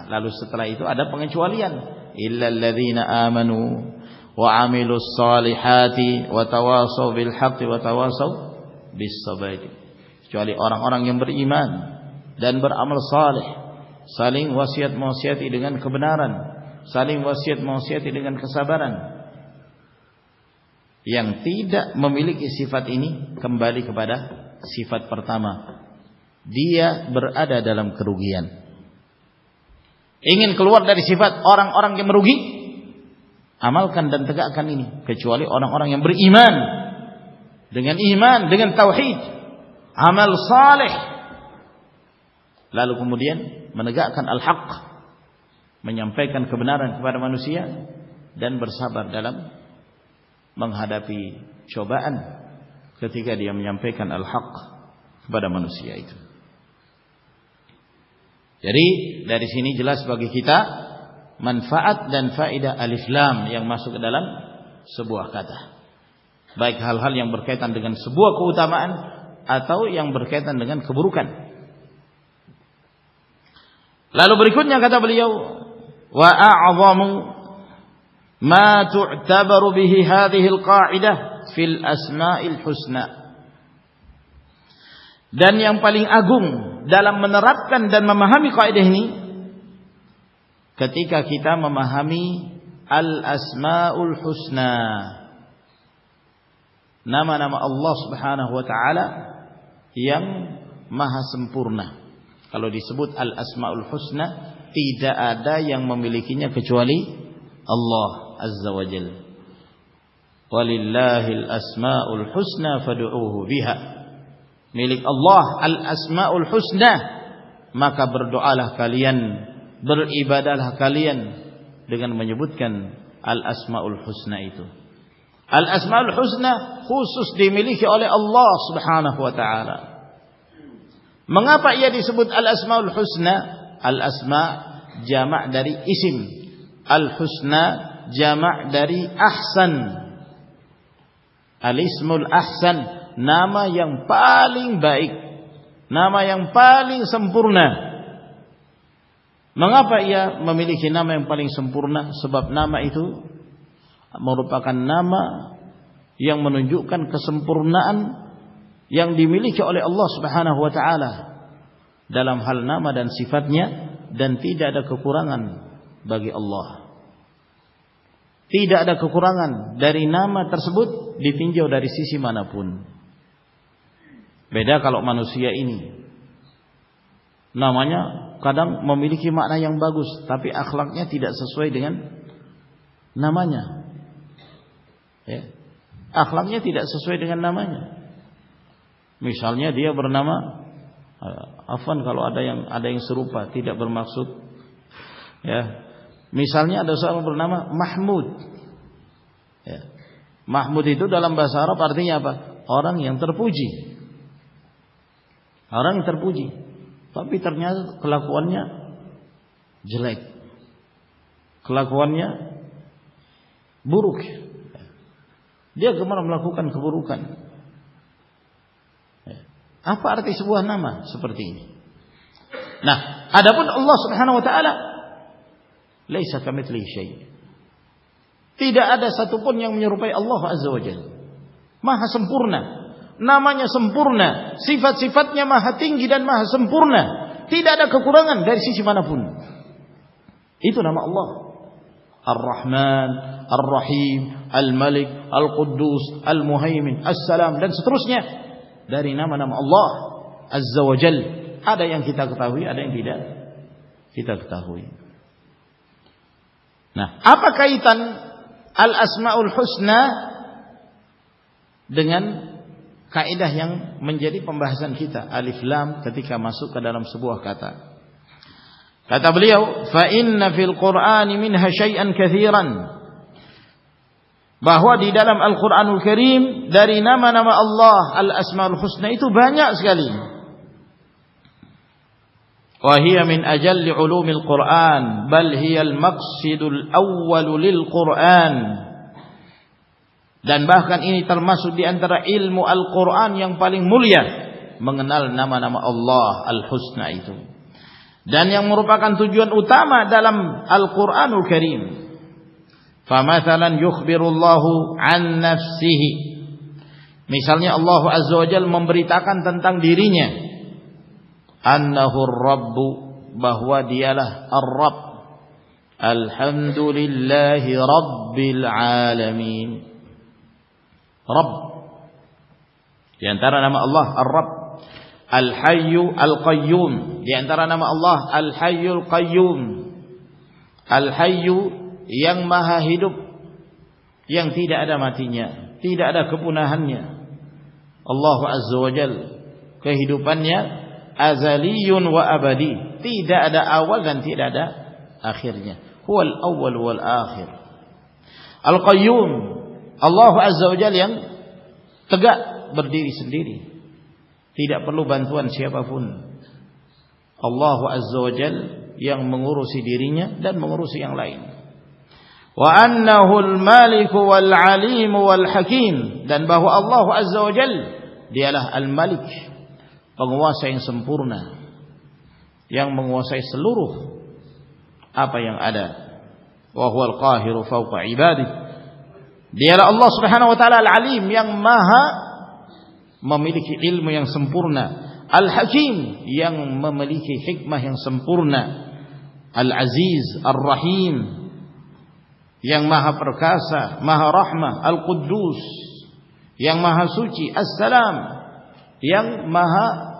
Lalu setelah itu ada pengecualian, illal ladzina amanu wa 'amilus solihati wa tawasaw bil haqqi wa tawasaw bis sabr. Kecuali orang-orang yang beriman dan beramal saleh, saling wasiat-wasiati dengan kebenaran, saling wasiat-wasiati dengan kesabaran. Yang tidak memiliki sifat ini kembali kepada sifat pertama, dia berada dalam kerugian. Ingin keluar dari sifat orang-orang yang merugi, amalkan dan tegakkan ini. Kecuali orang-orang yang beriman, dengan iman, dengan tauhid, amal saleh, lalu kemudian menegakkan al-haq, menyampaikan kebenaran kepada manusia, dan bersabar dalam menghadapi cobaan ketika dia menyampaikan al-haq kepada manusia itu. Jadi dari sini jelas bagi kita manfaat dan faedah alif lam yang masuk ke dalam sebuah kata, baik hal-hal yang berkaitan dengan sebuah keutamaan atau yang berkaitan dengan keburukan. Lalu berikutnya kata beliau, wa a'zamu ma tu'tabaru bihi hadhihi al-qa'idah fil asma'il husna. Dan yang paling agung dalam menerapkan dan memahami kaidah ini, ketika kita memahami al-asma'ul husna, nama-nama Allah Subhanahu wa taala yang maha sempurna. Kalau disebut al-asma'ul husna, tidak ada yang memilikinya kecuali Allah Azza wa Jalla. Walillahil asma'ul husna fad'uuhu biha. Milik Allah al-asma'ul husna, maka berdoalah kalian, beribadahlah kalian dengan menyebutkan al-asma'ul husna itu. Al-asma'ul husna khusus dimiliki oleh Allah Subhanahu wa taala. Mengapa ia disebut al-asma'ul husna? Al-asma' jamak dari isim, al-husna jamak dari ahsan. Al-ismul ahsan, nama yang paling baik, nama yang paling sempurna. Mengapa ia memiliki nama yang paling sempurna? Sebab nama itu merupakan nama yang menunjukkan kesempurnaan yang dimiliki oleh Allah Subhanahu wa taala dalam hal nama dan sifatnya, dan tidak ada kekurangan bagi Allah. Tidak ada kekurangan dari nama tersebut ditinjau dari sisi manapun. Beda kalau manusia ini, namanya kadang memiliki makna yang bagus, tapi akhlaknya tidak sesuai dengan namanya. Ya. Akhlaknya tidak sesuai dengan namanya. Misalnya dia bernama, afwan kalau ada yang serupa, tidak bermaksud. Ya. Misalnya ada seorang bernama Mahmud. Ya. Mahmud itu dalam bahasa Arab artinya apa? Orang yang terpuji. Orang yang terpuji, tapi ternyata kelakuannya jelek, kelakuannya buruk. Dia gemar melakukan keburukan. Apa arti sebuah nama seperti ini? Nah, adapun Allah Subhanahu wa taala laisa kamitslihi syai'. Tidak ada satupun yang menyerupai Allah Azza wa Jalla. Maha sempurna. Namanya sempurna, sifat-sifatnya maha tinggi dan maha sempurna. Tidak ada kekurangan dari sisi manapun. Itu nama Allah. Ar-Rahman, Ar-Rahim, Al-Malik, Al-Quddus, Al-Muhaimin, As-Salam dan seterusnya dari nama-nama Allah Azza wa Jalla. Ada yang kita ketahui, ada yang tidak kita ketahui. Nah, apa kaitan Al-Asmaul Husna dengan kaidah yang menjadi pembahasan kita, alif lam, ketika masuk ke dalam sebuah kata? Kata beliau, fa inna fil Qur'ani minha syai'an katsiran. Bahwa di dalam Al-Qur'anul Karim dari nama-nama Allah Al-Asmaul Husna itu banyak sekali. Wa hiya min ajalli ulumil Qur'an, bal hiya al-maqsidul awwal lil Qur'an. Dan bahkan ini termasuk di antara ilmu Al-Qur'an yang paling mulia, mengenal nama-nama Allah Al-Husna itu. Dan yang merupakan tujuan utama dalam Al-Qur'anul Karim. Famathalan yukhbirullahu an nafsihi. Misalnya Allah Azza wa Jalla memberitakan tentang dirinya, annahu ar-rabbu, bahwa dialah ar-rabb. Alhamdulillahi rabbil alamin. Rabb, di antara nama Allah Ar-Rabb. Al-Hayyu Al-Qayyum, di antara nama Allah Al-Hayyul Qayyum. Al-Hayyu, yang maha hidup, yang tidak ada matinya, tidak ada kepunahannya. Allah Azza wa Jalla, kehidupannya azaliyun wa abadi, tidak ada awal dan tidak ada akhirnya. Huwal awwal wal akhir. Al-Qayyum, Allah Azza wa Jalla yang tegak berdiri sendiri, tidak perlu bantuan siapapun. Allah Azza wa Jalla yang mengurusi dirinya dan mengurusi yang lain. Wa annahu al-malik wal alim wal hakim, dan bahwa Allah Azza wa Jalla dialah al-malik, penguasa yang sempurna, yang menguasai seluruh apa yang ada. Wa huwal qahiru fawqa ibadihi, dialah Allah Subhanahu wa taala Al-Alim, yang maha memiliki ilmu yang sempurna, Al-Hakim, yang memiliki hikmah yang sempurna, Al-Aziz, Ar-Rahim, yang maha perkasa, maha rahmah, Al-Quddus, yang maha suci, As-Salam, yang maha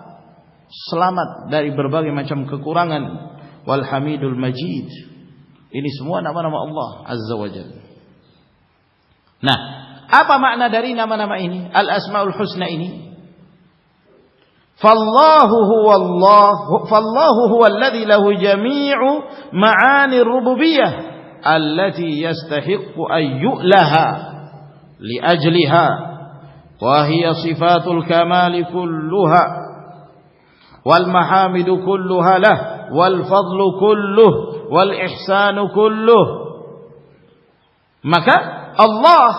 selamat dari berbagai macam kekurangan, Wal Hamidul Majid. Ini semua nama-nama Allah Azza wa Jalla. Nah, apa makna dari nama-nama ini, Al-Asmaul Husna ini? Fallahu huwa alladhi lahu jami'u ma'ani ar-rububiyyah allati yastahiqqu an yu'laha li ajliha, wa hiya sifatul kamali kulluha wal mahamidu kulluha lah, wal fadlu kulluh, wal ihsanu kulluh. Maka Allah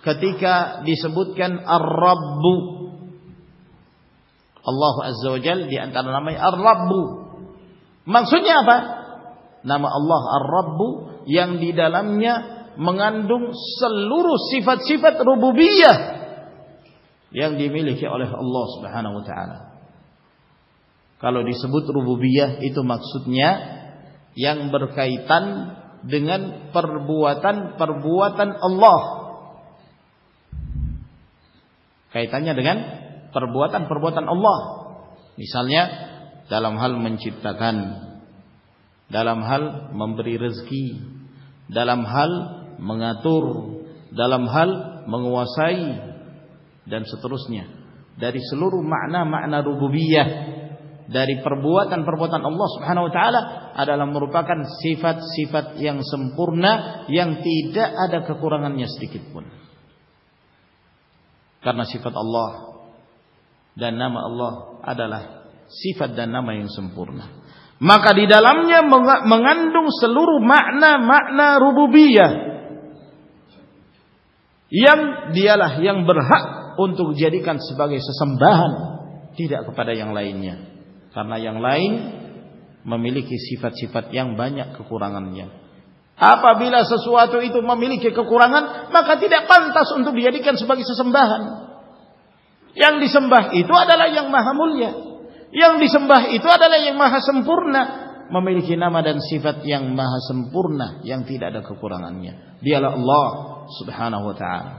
ketika disebutkan Ar-Rabbu, Allah Azza wa Jalla di antara namanya Ar-Rabbu, maksudnya apa? Nama Allah Ar-Rabbu yang di dalamnya mengandung seluruh sifat-sifat rububiyah yang dimiliki oleh Allah Subhanahu wa taala. Kalau disebut rububiyah itu maksudnya yang berkaitan dengan perbuatan-perbuatan Allah. Kaitannya dengan perbuatan-perbuatan Allah. Misalnya dalam hal menciptakan, dalam hal memberi rezeki, dalam hal mengatur, dalam hal menguasai, dan seterusnya. Dari seluruh makna-makna rububiyah, dari perbuatan-perbuatan Allah Subhanahu wa taala adalah merupakan sifat-sifat yang sempurna yang tidak ada kekurangannya sedikit pun. Karena sifat Allah dan nama Allah adalah sifat dan nama yang sempurna, maka di dalamnya mengandung seluruh makna-makna rububiyah yang dialah yang berhak untuk dijadikan sebagai sesembahan, tidak kepada yang lainnya, karena yang lain memiliki sifat-sifat yang banyak kekurangannya. Apabila sesuatu itu memiliki kekurangan, maka tidak pantas untuk dijadikan sebagai sesembahan. Yang disembah itu adalah yang maha mulia, yang disembah itu adalah yang maha sempurna, memiliki nama dan sifat yang maha sempurna, yang tidak ada kekurangannya. Dialah Allah subhanahu wa ta'ala.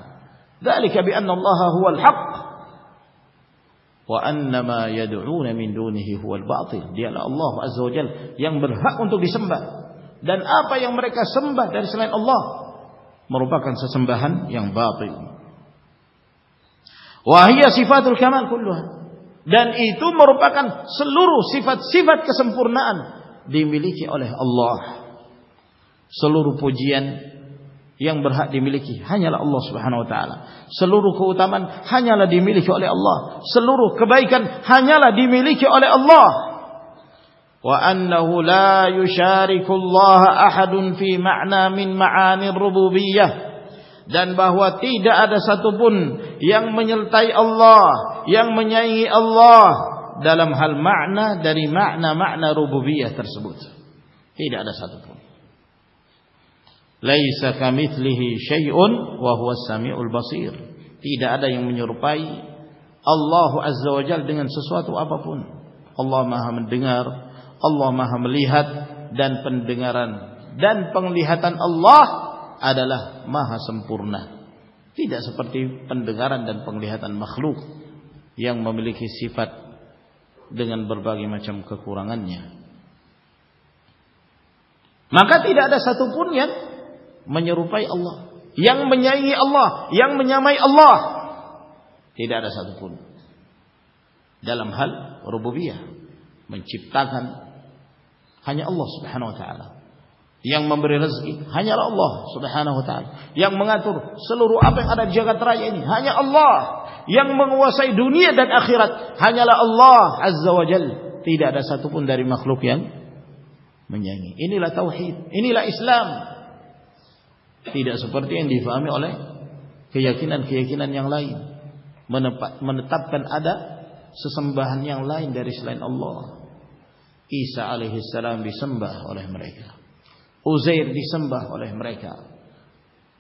Dzalika bi anna Allah huwal haqq wa anna ma yad'una min dunihi huwal batil. Dialah Allah azza wa jalla yang berhak untuk disembah, dan apa yang mereka sembah dari selain Allah merupakan sesembahan yang batil. Wa hiya sifatul kamal kulluha, dan itu merupakan seluruh sifat-sifat kesempurnaan dimiliki oleh Allah. Seluruh pujian yang berhak dimiliki hanyalah Allah Subhanahu wa taala. Seluruh keutamaan hanyalah dimiliki oleh Allah. Seluruh kebaikan hanyalah dimiliki oleh Allah. Wa annahu la yusyariku Allah ahadun fi ma'na min ma'anir rububiyyah, dan bahwa tidak ada satupun yang menyertai Allah, yang menyaingi Allah dalam hal makna dari makna-makna rububiyah tersebut. Tidak ada satupun. Laisa kamitslihi syai'un wa huwas samiul basir. Tidak ada yang menyerupai Allah azza wa jalla dengan sesuatu apapun. Allah Maha mendengar, Allah Maha melihat, dan pendengaran dan penglihatan Allah adalah maha sempurna. Tidak seperti pendengaran dan penglihatan makhluk yang memiliki sifat dengan berbagai macam kekurangannya. Maka tidak ada satupun yang menyerupai Allah, yang menyaingi Allah, yang menyamai Allah. Tidak ada satupun. Dalam hal rububiyah, menciptakan hanya Allah subhanahu wa ta'ala. Yang memberi rezeki hanyalah Allah subhanahu wa ta'ala. Yang mengatur seluruh apa yang ada di jagat raya ini hanya Allah. Yang menguasai dunia dan akhirat hanyalah Allah azza wa jalla. Tidak ada satupun dari makhluk yang menyaingi. Inilah tauhid, inilah Islam. Tidak seperti yang difahami oleh keyakinan-keyakinan yang lain, menetapkan ada sesembahan yang lain dari selain Allah. Isa alaihissalam disembah oleh mereka, Uzair disembah oleh mereka,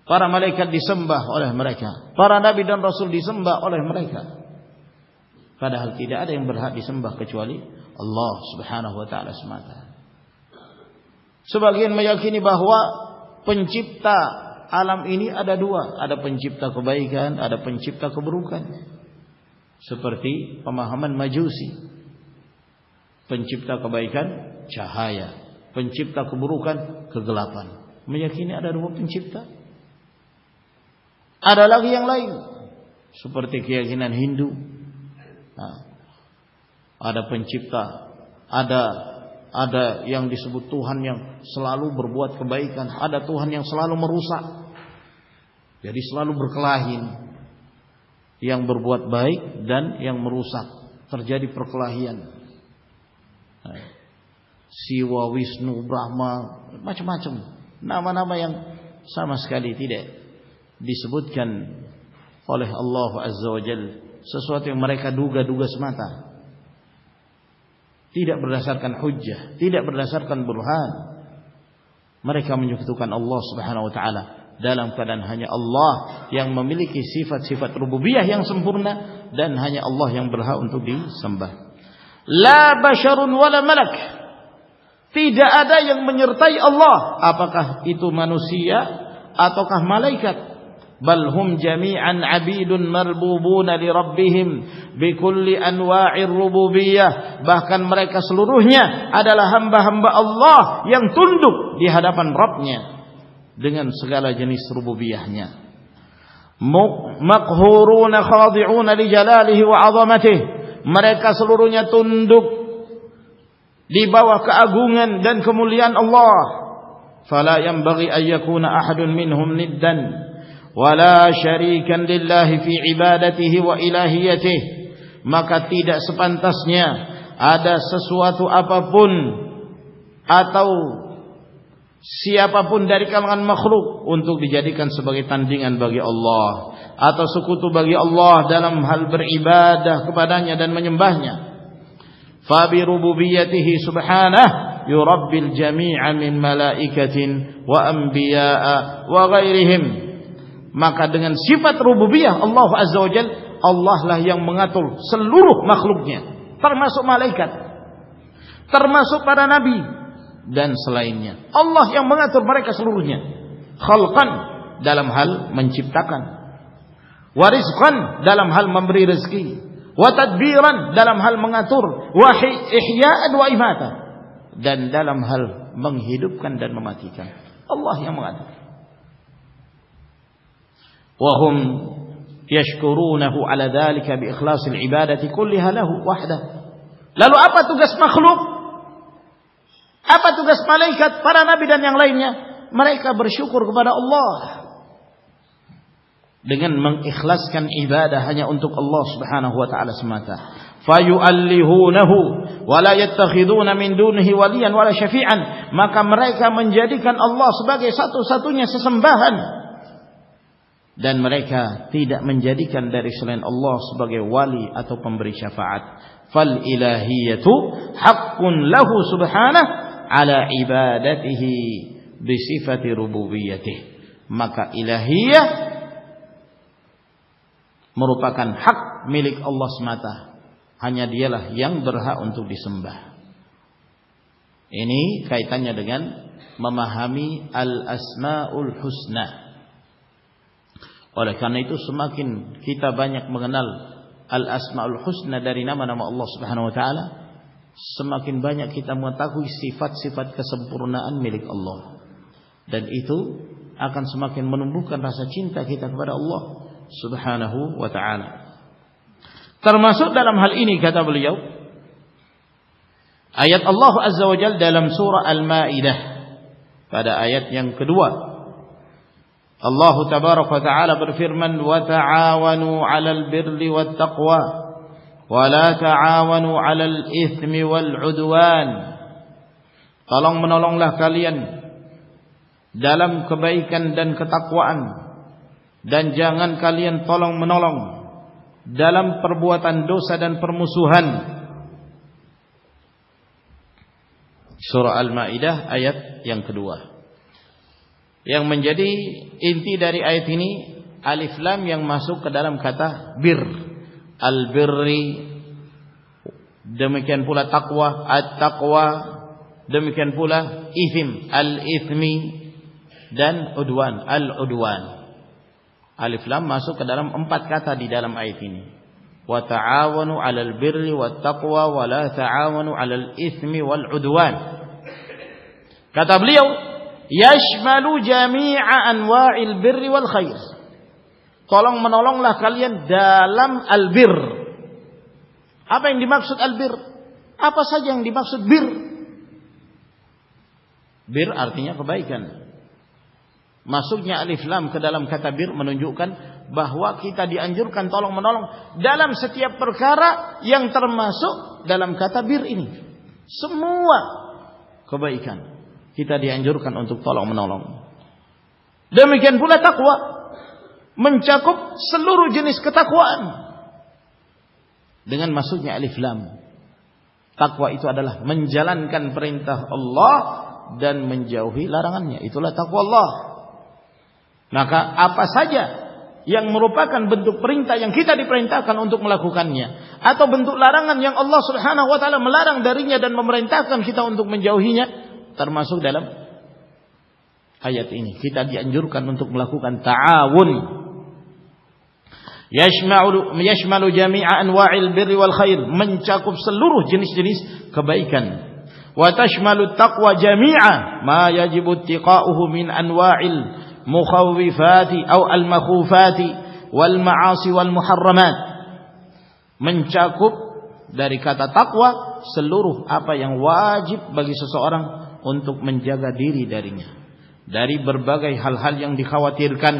para malaikat disembah oleh mereka, para nabi dan rasul disembah oleh mereka. Padahal tidak ada yang berhak disembah kecuali Allah subhanahu wa ta'ala semata. Sebagian meyakini bahwa pencipta alam ini ada dua, ada pencipta kebaikan, ada pencipta keburukan. Seperti pemahaman Majusi, pencipta kebaikan cahaya, pencipta keburukan kegelapan. Meyakini ada dua pencipta. Ada lagi yang lain, seperti keyakinan Hindu. Ada pencipta, ada yang disebut Tuhan yang selalu berbuat kebaikan, ada Tuhan yang selalu merusak. Jadi selalu berkelahi, yang berbuat baik dan yang merusak, terjadi perkelahian. Siwa, Wisnu, Brahma, macam-macam nama-nama yang sama sekali tidak disebutkan oleh Allah azza wa jalla, sesuatu yang mereka duga-duga semata, tidak berdasarkan hujjah, tidak berdasarkan burhan. Mereka menyekutukan Allah subhanahu wa ta'ala dalam keadaan hanya Allah yang memiliki sifat-sifat rububiyah yang sempurna, dan hanya Allah yang berhak untuk disembah. La basyarun wala malak. Tidak ada yang menyertai Allah, apakah itu manusia ataukah malaikat. Bal hum jami'an 'abidun marbubuna li rabbihim bi kulli anwa'ir rububiyyah. Bahkan mereka seluruhnya adalah hamba-hamba Allah yang tunduk di hadapan Rabbnya dengan segala jenis rububiyahnya. Maqhuruna khadi'una li jalalihi wa 'azamatihi. Mereka seluruhnya tunduk di bawah keagungan dan kemuliaan Allah. Fala yanbaghi an yakuna ahadun minhum niddan wala syarikan lillahi fi ibadatihi wa ilahiyatihi. Maka tidak sepantasnya ada sesuatu apapun atau siapapun dari kalangan makhluk untuk dijadikan sebagai tandingan bagi Allah atau sekutu bagi Allah dalam hal beribadah kepadanya dan menyembahnya. Fa bi rububiyyatihi subhanahu yurabbil jami'a min malaikatin wa anbiya'a wa ghairihim. Maka dengan sifat rububiyah Allah Azza wa Jalla, Allah lah yang mengatur seluruh makhluknya, termasuk malaikat, termasuk para nabi dan selainnya. Allah yang mengatur mereka seluruhnya. Khalqan dalam hal menciptakan, wa rizqan dalam hal memberi rezeki, wa tadbiran dalam hal mengatur, wa ihya'an wa imata dan dalam hal menghidupkan dan mematikan. Allah yang mengatur. Wa hum yashkurunahu ala dhalika bi ikhlasil ibadati kulliha lahu wahdah. Lalu apa tugas makhluk? Apa tugas malaikat, para nabi dan yang lainnya? Mereka bersyukur kepada Allah dengan mengikhlaskan ibadah hanya untuk Allah Subhanahu wa taala semata. Fayu'allihunahu wa la yattakhiduna min dunihi waliyan wala syafi'an. Maka mereka menjadikan Allah sebagai satu-satunya sesembahan dan mereka tidak menjadikan dari selain Allah sebagai wali atau pemberi syafaat. Fal ilahiyatu haqqun lahu subhanahu ala ibadatihi bi sifati rububiyyatih. Maka ilahiyah merupakan hak milik Allah semata. Hanya dialah yang berhak untuk disembah. Ini kaitannya dengan memahami al-asmaul husna. Oleh karena itu semakin kita banyak mengenal al-asmaul husna dari nama-nama Allah Subhanahu wa taala, semakin banyak kita mengetahui sifat-sifat kesempurnaan milik Allah. Dan itu akan semakin menumbuhkan rasa cinta kita kepada Allah Subhanahu wa taala. Termasuk dalam hal ini kata beliau, ayat Allah Azza wa Jalla dalam surah Al-Maidah pada ayat yang kedua. Allah tabaraka wa taala berfirman, wa ta'awanu 'alal birri wat taqwa wa la ta'awanu 'alal itsmi wal 'udwan. Tolong menolonglah kalian dalam kebaikan dan ketakwaan, dan jangan kalian tolong menolong dalam perbuatan dosa dan permusuhan. Surah Al-Maidah ayat yang kedua. Yang menjadi inti dari ayat ini alif lam yang masuk ke dalam kata bir. Al-birri, demikian pula taqwa, at-taqwa, demikian pula ithim, al-ithmi, dan udwan, al-udwan. Alif lam masuk ke dalam 4 kata di dalam ayat ini. Wa ta'awanu 'alal birri wat taqwa wa la ta'awanu 'alal itsmi wal 'udwan. Kata beliau, yashmalu jami'a anwa'il birri wal khair. Tolong menolonglah kalian dalam albir. Apa yang dimaksud albir? Apa saja yang dimaksud bir? Bir artinya kebaikan. Masuknya alif lam ke dalam kata bir menunjukkan bahwa kita dianjurkan tolong menolong dalam setiap perkara yang termasuk dalam kata bir ini. Semua kebaikan kita dianjurkan untuk tolong menolong. Demikian pula takwa, mencakup seluruh jenis ketakwaan. Dengan masuknya alif lam, takwa itu adalah menjalankan perintah Allah dan menjauhi larangannya. Itulah takwa Allah. Maka apa saja yang merupakan bentuk perintah yang kita diperintahkan untuk melakukannya, atau bentuk larangan yang Allah Subhanahu wa taala melarang darinya dan memerintahkan kita untuk menjauhinya, termasuk dalam ayat ini. Kita dianjurkan untuk melakukan ta'awun. Yashmalu jami'a anwa'il birri wal khair, mencakup seluruh jenis-jenis kebaikan. Wa tashmalu taqwa jami'a ma yajibu ittiqa'uhu min anwa'il mukhawifati atau al-makhufati wal ma'asi wal muharramat. Mencakup dari kata takwa seluruh apa yang wajib bagi seseorang untuk menjaga diri darinya, dari berbagai hal-hal yang dikhawatirkan,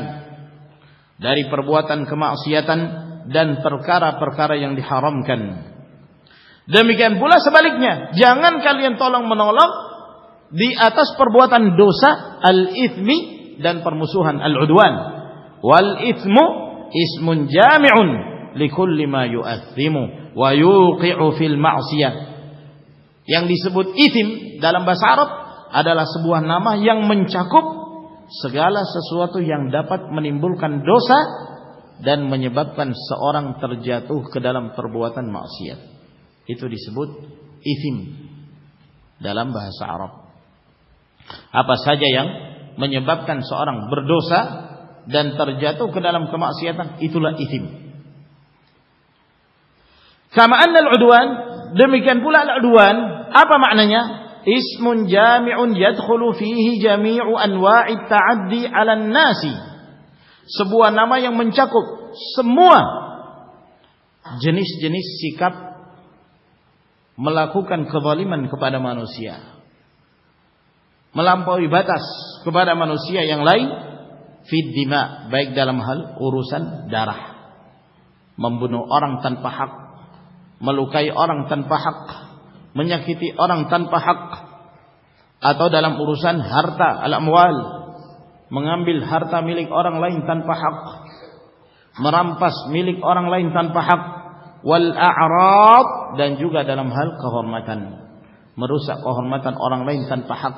dari perbuatan kemaksiatan dan perkara-perkara yang diharamkan. Demikian pula sebaliknya, jangan kalian tolong menolong di atas perbuatan dosa al-ithmi dan permusuhan al-udwan. Wal ithmu ismun jami'un likulli ma yu'athimu wa yuqi'u fil ma'siyah. Yang disebut ithim dalam bahasa Arab adalah sebuah nama yang mencakup segala sesuatu yang dapat menimbulkan dosa dan menyebabkan seorang terjatuh ke dalam perbuatan maksiat. Itu disebut ithim dalam bahasa Arab. Apa saja yang menyebabkan seorang berdosa dan terjatuh ke dalam kemaksiatan, itulah ithim. Kama anna al-udwan, demikian pula al-udwan, apa maknanya? Ismun jami'un yadkhulu fihi jami'u anwa'i ta'addi 'alan nasi. Sebuah nama yang mencakup semua jenis-jenis sikap melakukan kezaliman kepada manusia, melampaui batas kepada manusia yang lain, fid dima, baik dalam hal urusan darah, membunuh orang tanpa hak, melukai orang tanpa hak, menyakiti orang tanpa hak, atau dalam urusan harta al-amwal, mengambil harta milik orang lain tanpa hak, merampas milik orang lain tanpa hak, wal a'rad, dan juga dalam hal kehormatan, merusak kehormatan orang lain tanpa hak,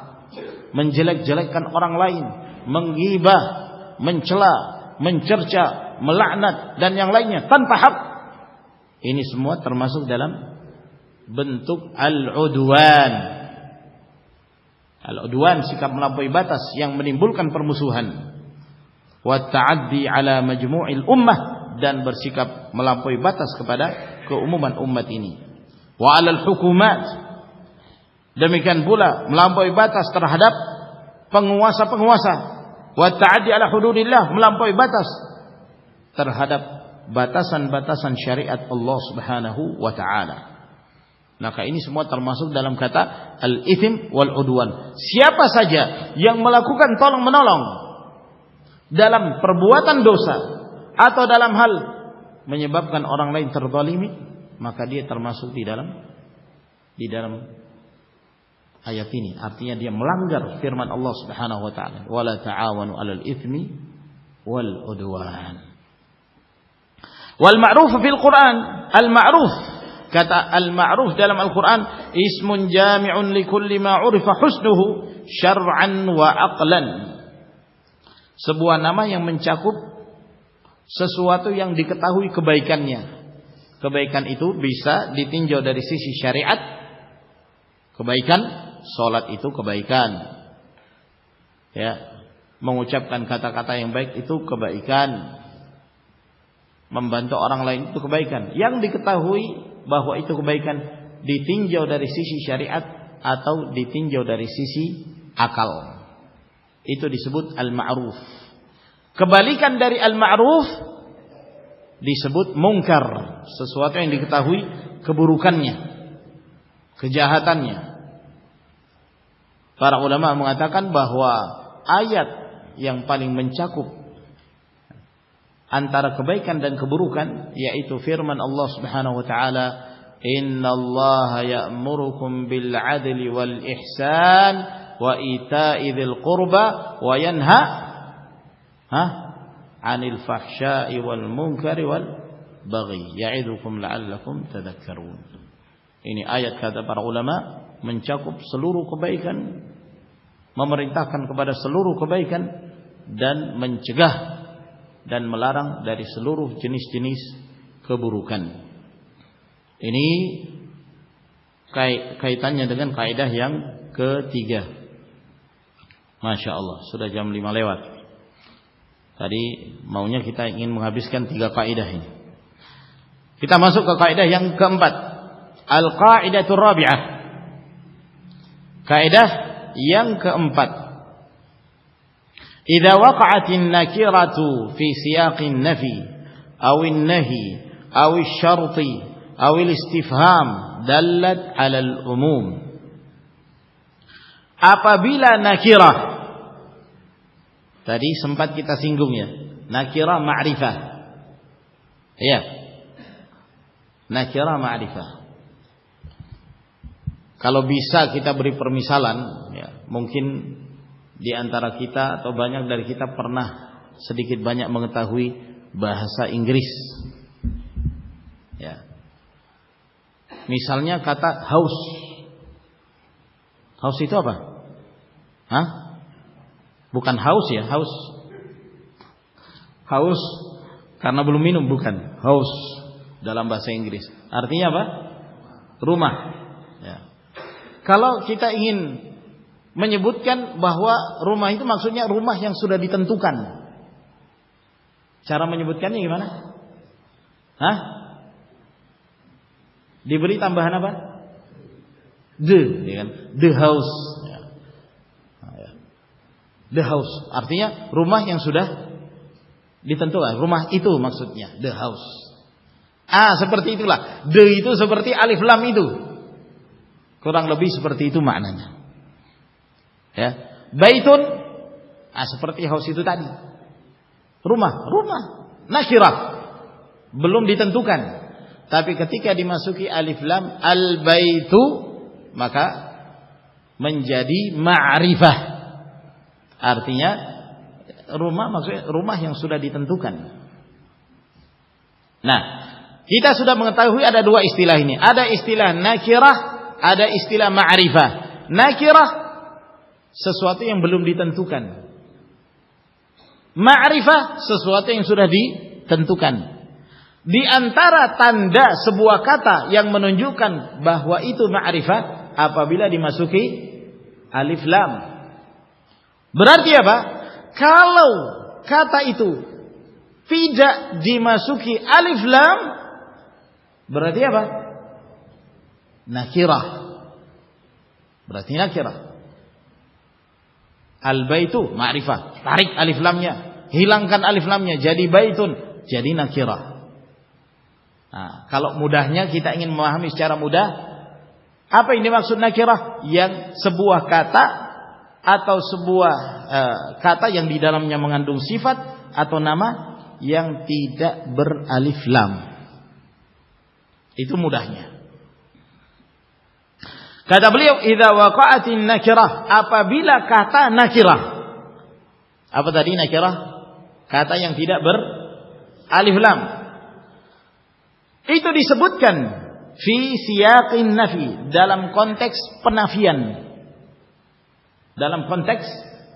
menjelek-jelekkan orang lain, menggibah, mencela, mencerca, melaknat dan yang lainnya tanpa hak. Ini semua termasuk dalam bentuk al-udwan. Al-udwan, sikap melampaui batas yang menimbulkan permusuhan. Wa ta'addi ala majmu'il ummah, dan bersikap melampaui batas kepada keumuman umat ini. Wa 'alal hukumat, demikian pula melampaui batas terhadap penguasa-penguasa. Wa ta'addi ala hududillah, melampaui batas terhadap batasan-batasan syariat Allah Subhanahu wa taala. Maka ini semua termasuk dalam kata al-ithim wal udwan. Siapa saja yang melakukan tolong-menolong dalam perbuatan dosa atau dalam hal menyebabkan orang lain terzalimi, maka dia termasuk di dalam ayat ini. Artinya dia melanggar firman Allah Subhanahu wa taala, wala ta'awanu 'alal itsmi wal udwan. Wal ma'ruf fil Quran, al ma'ruf, kata al ma'ruf dalam Al-Quran, ismun jami'un li kulli ma 'urifa husnuhu syar'an wa aqlan. Sebuah nama yang mencakup sesuatu yang diketahui kebaikannya. Kebaikan itu bisa ditinjau dari sisi syariat. Kebaikan, salat itu kebaikan. Ya, mengucapkan kata-kata yang baik itu kebaikan. Membantu orang lain itu kebaikan. Yang diketahui bahwa itu kebaikan ditinjau dari sisi syariat atau ditinjau dari sisi akal. Itu disebut al-ma'ruf. Kebalikan dari al-ma'ruf disebut mungkar, sesuatu yang diketahui keburukannya, kejahatannya. Para ulama mengatakan bahwa ayat yang paling mencakup antara kebaikan dan keburukan yaitu firman Allah Subhanahu wa taala, innallaha ya'murukum bil 'adli wal ihsan wa ita'i dzil qurba wa yanha 'anil fahsya'i wal munkari wal baghi ya'idukum la'allakum tadhakkarun. Ini ayat, kata para ulama, mencakup seluruh kebaikan, memerintahkan kepada seluruh kebaikan dan mencegah dan melarang dari seluruh jenis-jenis keburukan. Ini kaitannya dengan kaidah yang ketiga. Masya Allah, sudah jam 5 lewat. Tadi maunya kita ingin menghabiskan 3 kaidah ini. Kita masuk ke kaidah yang keempat. Al-qaidatur rabi'ah. Kaidah yang keempat. إذا وقعت النكرة في سياق النفي أو النهي أو الشرط أو الاستفهام دلت على العموم. Apabila nakirah, tadi sempat kita singgung ya, nakirah ma'rifah. Ya, nakirah ma'rifah. Kalau bisa kita beri permisalan, ya, mungkin di antara kita atau banyak dari kita pernah sedikit banyak mengetahui bahasa Inggris. Ya. Misalnya kata house. House itu apa? Hah? Bukan haus ya, haus. Haus karena belum minum, bukan. House dalam bahasa Inggris. Artinya apa? Rumah. Ya. Kalau kita ingin menyebutkan bahwa rumah itu maksudnya rumah yang sudah ditentukan, cara menyebutkannya gimana? Hah? Diberi tambahan apa? The, ya kan? The house. Ya. The house artinya rumah yang sudah ditentukan. Rumah itu maksudnya the house. Seperti itulah. The itu seperti alif lam itu. Kurang lebih seperti itu maknanya. Ya. Baitun seperti house itu tadi. Rumah nakirah. Belum ditentukan. Tapi ketika dimasuki alif lam al-baitu maka menjadi ma'rifah. Artinya rumah maksudnya rumah yang sudah ditentukan. Nah, kita sudah mengetahui ada dua istilah ini. Ada istilah nakirah, ada istilah ma'rifah. Nakirah sesuatu yang belum ditentukan. Ma'rifah sesuatu yang sudah ditentukan. Di antara tanda sebuah kata yang menunjukkan bahwa itu ma'rifah apabila dimasuki alif lam. Berarti apa? Kalau kata itu tidak dimasuki alif lam, berarti apa? Nakirah. Berarti nakirah. Al-baitu ma'rifah. Tarik alif lamnya, hilangkan alif lamnya, jadi baitun, jadi nakirah. Nah, kalau mudahnya kita ingin memahami secara mudah, apa yang dimaksud nakirah? Yang sebuah kata atau sebuah kata yang di dalamnya mengandung sifat atau nama yang tidak beralif lam. Itu mudahnya. Kata beliau, idza waqa'atin nakirah, apabila kata nakirah. Apa tadi nakirah? Kata yang tidak beralif lam. Itu disebutkan fi siyaqin nafi, dalam konteks penafian. Dalam konteks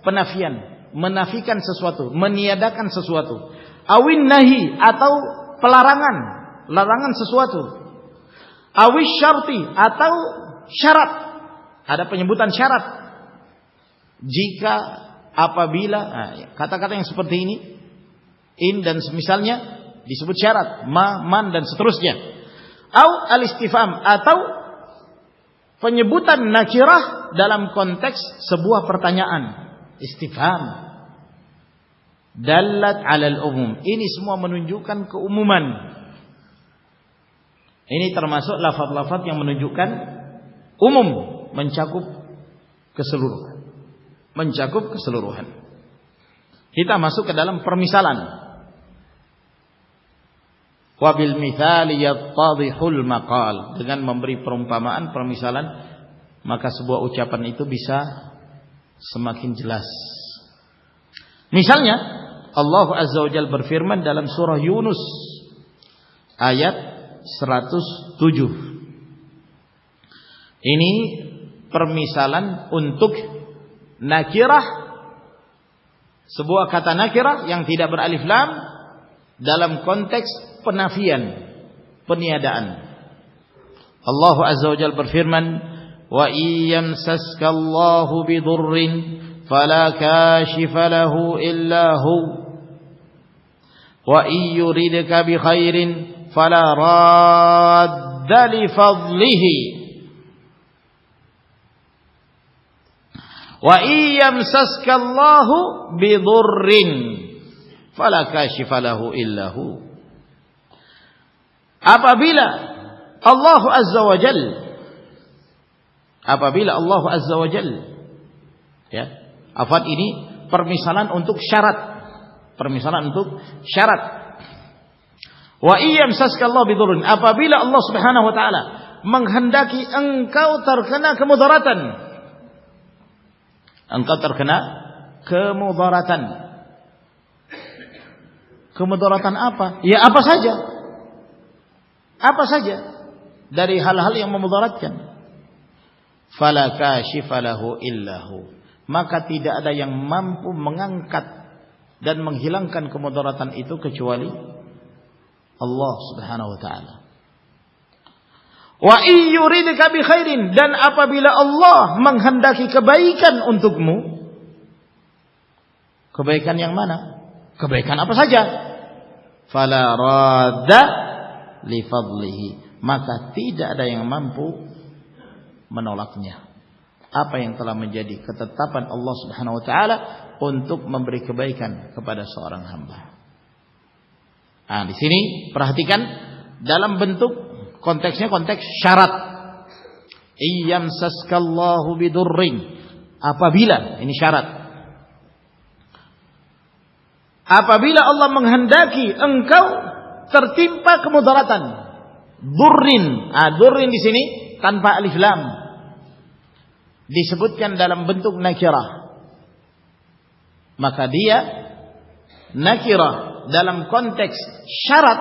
penafian, menafikan sesuatu, meniadakan sesuatu. Awin nahi, atau pelarangan, larangan sesuatu. Awis syarti, atau syarat. Ada penyebutan syarat. Jika apabila kata-kata yang seperti ini, in dan semisalnya disebut syarat, ma, man dan seterusnya. Au al-istifham, atau penyebutan nakirah dalam konteks sebuah pertanyaan, istifham. Dallat 'alal umum. Ini semua menunjukkan keumuman. Ini termasuk lafaz-lafaz yang menunjukkan umum, mencakup keseluruhan. Mencakup keseluruhan. Kita masuk ke dalam permisalan. Wabil mithali yattadhihul maqal. Dengan memberi perumpamaan, permisalan, maka sebuah ucapan itu bisa semakin jelas. Misalnya Allah Azza wa Jalla berfirman dalam surah Yunus ayat 107. Ini permisalan untuk nakirah, sebuah kata nakirah yang tidak beralif lam dalam konteks penafian, peniadaan. Allah Azza wa Jalla berfirman, wa iyamsaska Allahu bidurrin fala kashifa lahu illa hu wa iyuridka bi khairin fala radda li fadlihi wa iyamsaska Allahu bidurrin fala kashifa lahu illa hu. Apabila Allah Azza wa Jalla, ya, afad ini permisalan untuk syarat. Permisalan untuk syarat. Wa iyamsaska Allah bidurrin, apabila Allah Subhanahu wa taala menghendaki engkau terkena kemudaratan. Engkau terkena kemudaratan. Kemudaratan apa? Ya apa saja. Apa saja dari hal-hal yang memudaratkan. Fala kashifa lahu illahu. Maka tidak ada yang mampu mengangkat dan menghilangkan kemudaratan itu kecuali Allah Subhanahu wa taala. Wa iyuridka bi khairin, dan apabila Allah menghendaki kebaikan untukmu, kebaikan yang mana? Kebaikan apa saja? Fala radda li fadlihi, maka tidak ada yang mampu menolaknya. Apa yang telah menjadi ketetapan Allah Subhanahu wa taala untuk memberi kebaikan kepada seorang hamba. Nah, di sini perhatikan dalam bentuk konteksnya konteks syarat. Iyamsaskallahu bidurrin, apabila, ini syarat. Apabila Allah menghendaki engkau tertimpa kemudaratan, durrin. Durrin di sini tanpa alif lam, disebutkan dalam bentuk nakirah. Maka dia nakirah dalam konteks syarat,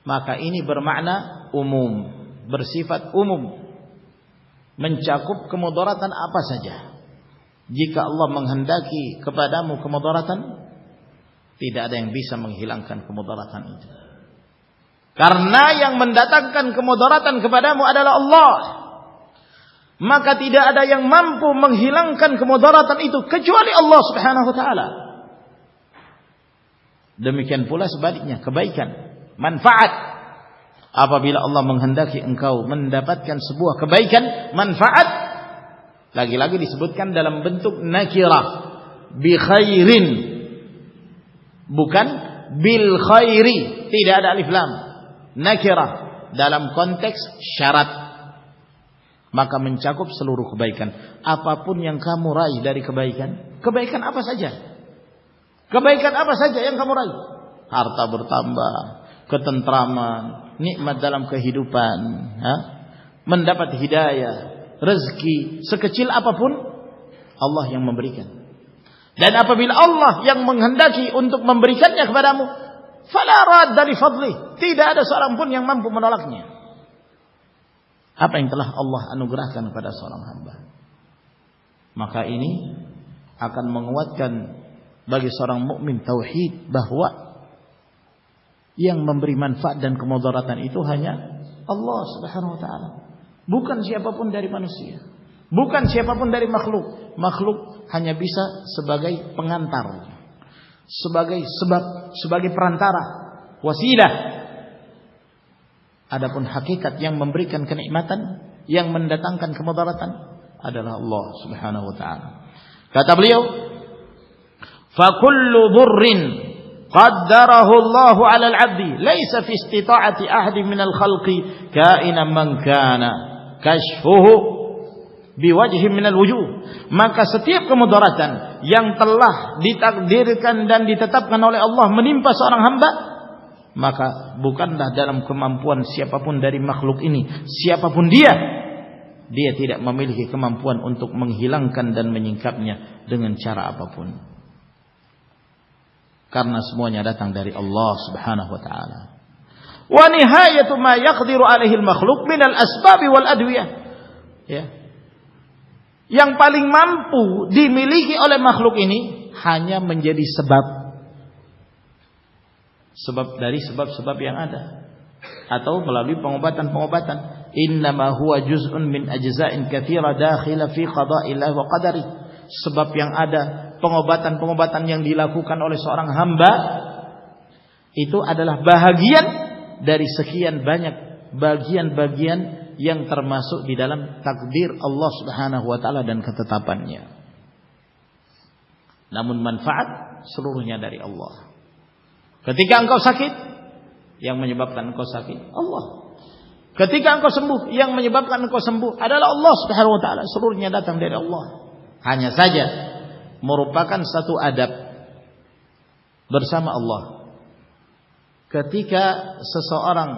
maka ini bermakna umum, bersifat umum, mencakup kemudaratan apa saja. Jika Allah menghendaki kepadamu kemudaratan, tidak ada yang bisa menghilangkan kemudaratan itu. Karena yang mendatangkan kemudaratan kepadamu adalah Allah. Maka tidak ada yang mampu menghilangkan kemudaratan itu kecuali Allah Subhanahu wa taala. Demikian pula sebaliknya, kebaikan, manfaat. Apabila Allah menghendaki engkau mendapatkan sebuah kebaikan, manfaat, lagi-lagi disebutkan dalam bentuk nakirah, bi khairin, bukan bil khairi, tidak ada alif lam. Nakirah dalam konteks syarat, maka mencakup seluruh kebaikan. Apapun yang kamu raih dari kebaikan, kebaikan apa saja, kebaikan apa saja yang kamu raih, harta bertambah, ketentraman, nikmat dalam kehidupan, mendapat hidayah, rezeki, sekecil apapun Allah yang memberikan. Dan apabila Allah yang menghendaki untuk memberikannya kepadamu, fala radda li fadli, tidak ada seorang pun yang mampu menolaknya. Apa yang telah Allah anugerahkan kepada seorang hamba, maka ini akan menguatkan bagi seorang mukmin tauhid bahwa yang memberi manfaat dan kemudaratan itu hanya Allah Subhanahu wa taala, bukan siapapun dari manusia, bukan siapapun dari makhluk. Makhluk hanya bisa sebagai pengantar, sebagai sebab, sebagai perantara, wasilah. Adapun hakikat yang memberikan kenikmatan, yang mendatangkan kemudaratan adalah Allah Subhanahu wa taala. Kata beliau, "Fa kullu dhurrin qaddarahu Allah 'ala al-'abdi, laysa fi istita'ati ahadin min al-khalqi ka'inan man kana kashfuhu biwajhin min al-wujuh." Maka setiap kemudaratan yang telah ditakdirkan dan ditetapkan oleh Allah menimpa seorang hamba, maka bukanlah dalam kemampuan siapapun dari makhluk ini, siapapun dia tidak memiliki kemampuan untuk menghilangkan dan menyingkapnya dengan cara apapun. Karena semuanya datang dari Allah Subhanahu wa taala. Wa nihayatu ma yaqdiru alaihi al-makhluq min al-asbab wal adwiyah. Ya. Yang paling mampu dimiliki oleh makhluk ini hanya menjadi sebab dari sebab-sebab yang ada, atau melalui pengobatan-pengobatan. Innama huwa juz'un min ajza'in katsira dakhila fi qada'illah wa qadari. Sebab yang ada, pengobatan-pengobatan yang dilakukan oleh seorang hamba itu adalah bahagian dari sekian banyak bagian-bagian yang termasuk di dalam takdir Allah Subhanahu wa taala dan ketetapannya. Namun manfaat seluruhnya dari Allah. Ketika engkau sakit, yang menyebabkan engkau sakit Allah. Ketika engkau sembuh, yang menyebabkan engkau sembuh adalah Allah Subhanahu wa taala. Seluruhnya datang dari Allah. Hanya saja merupakan satu adab bersama Allah. Ketika seseorang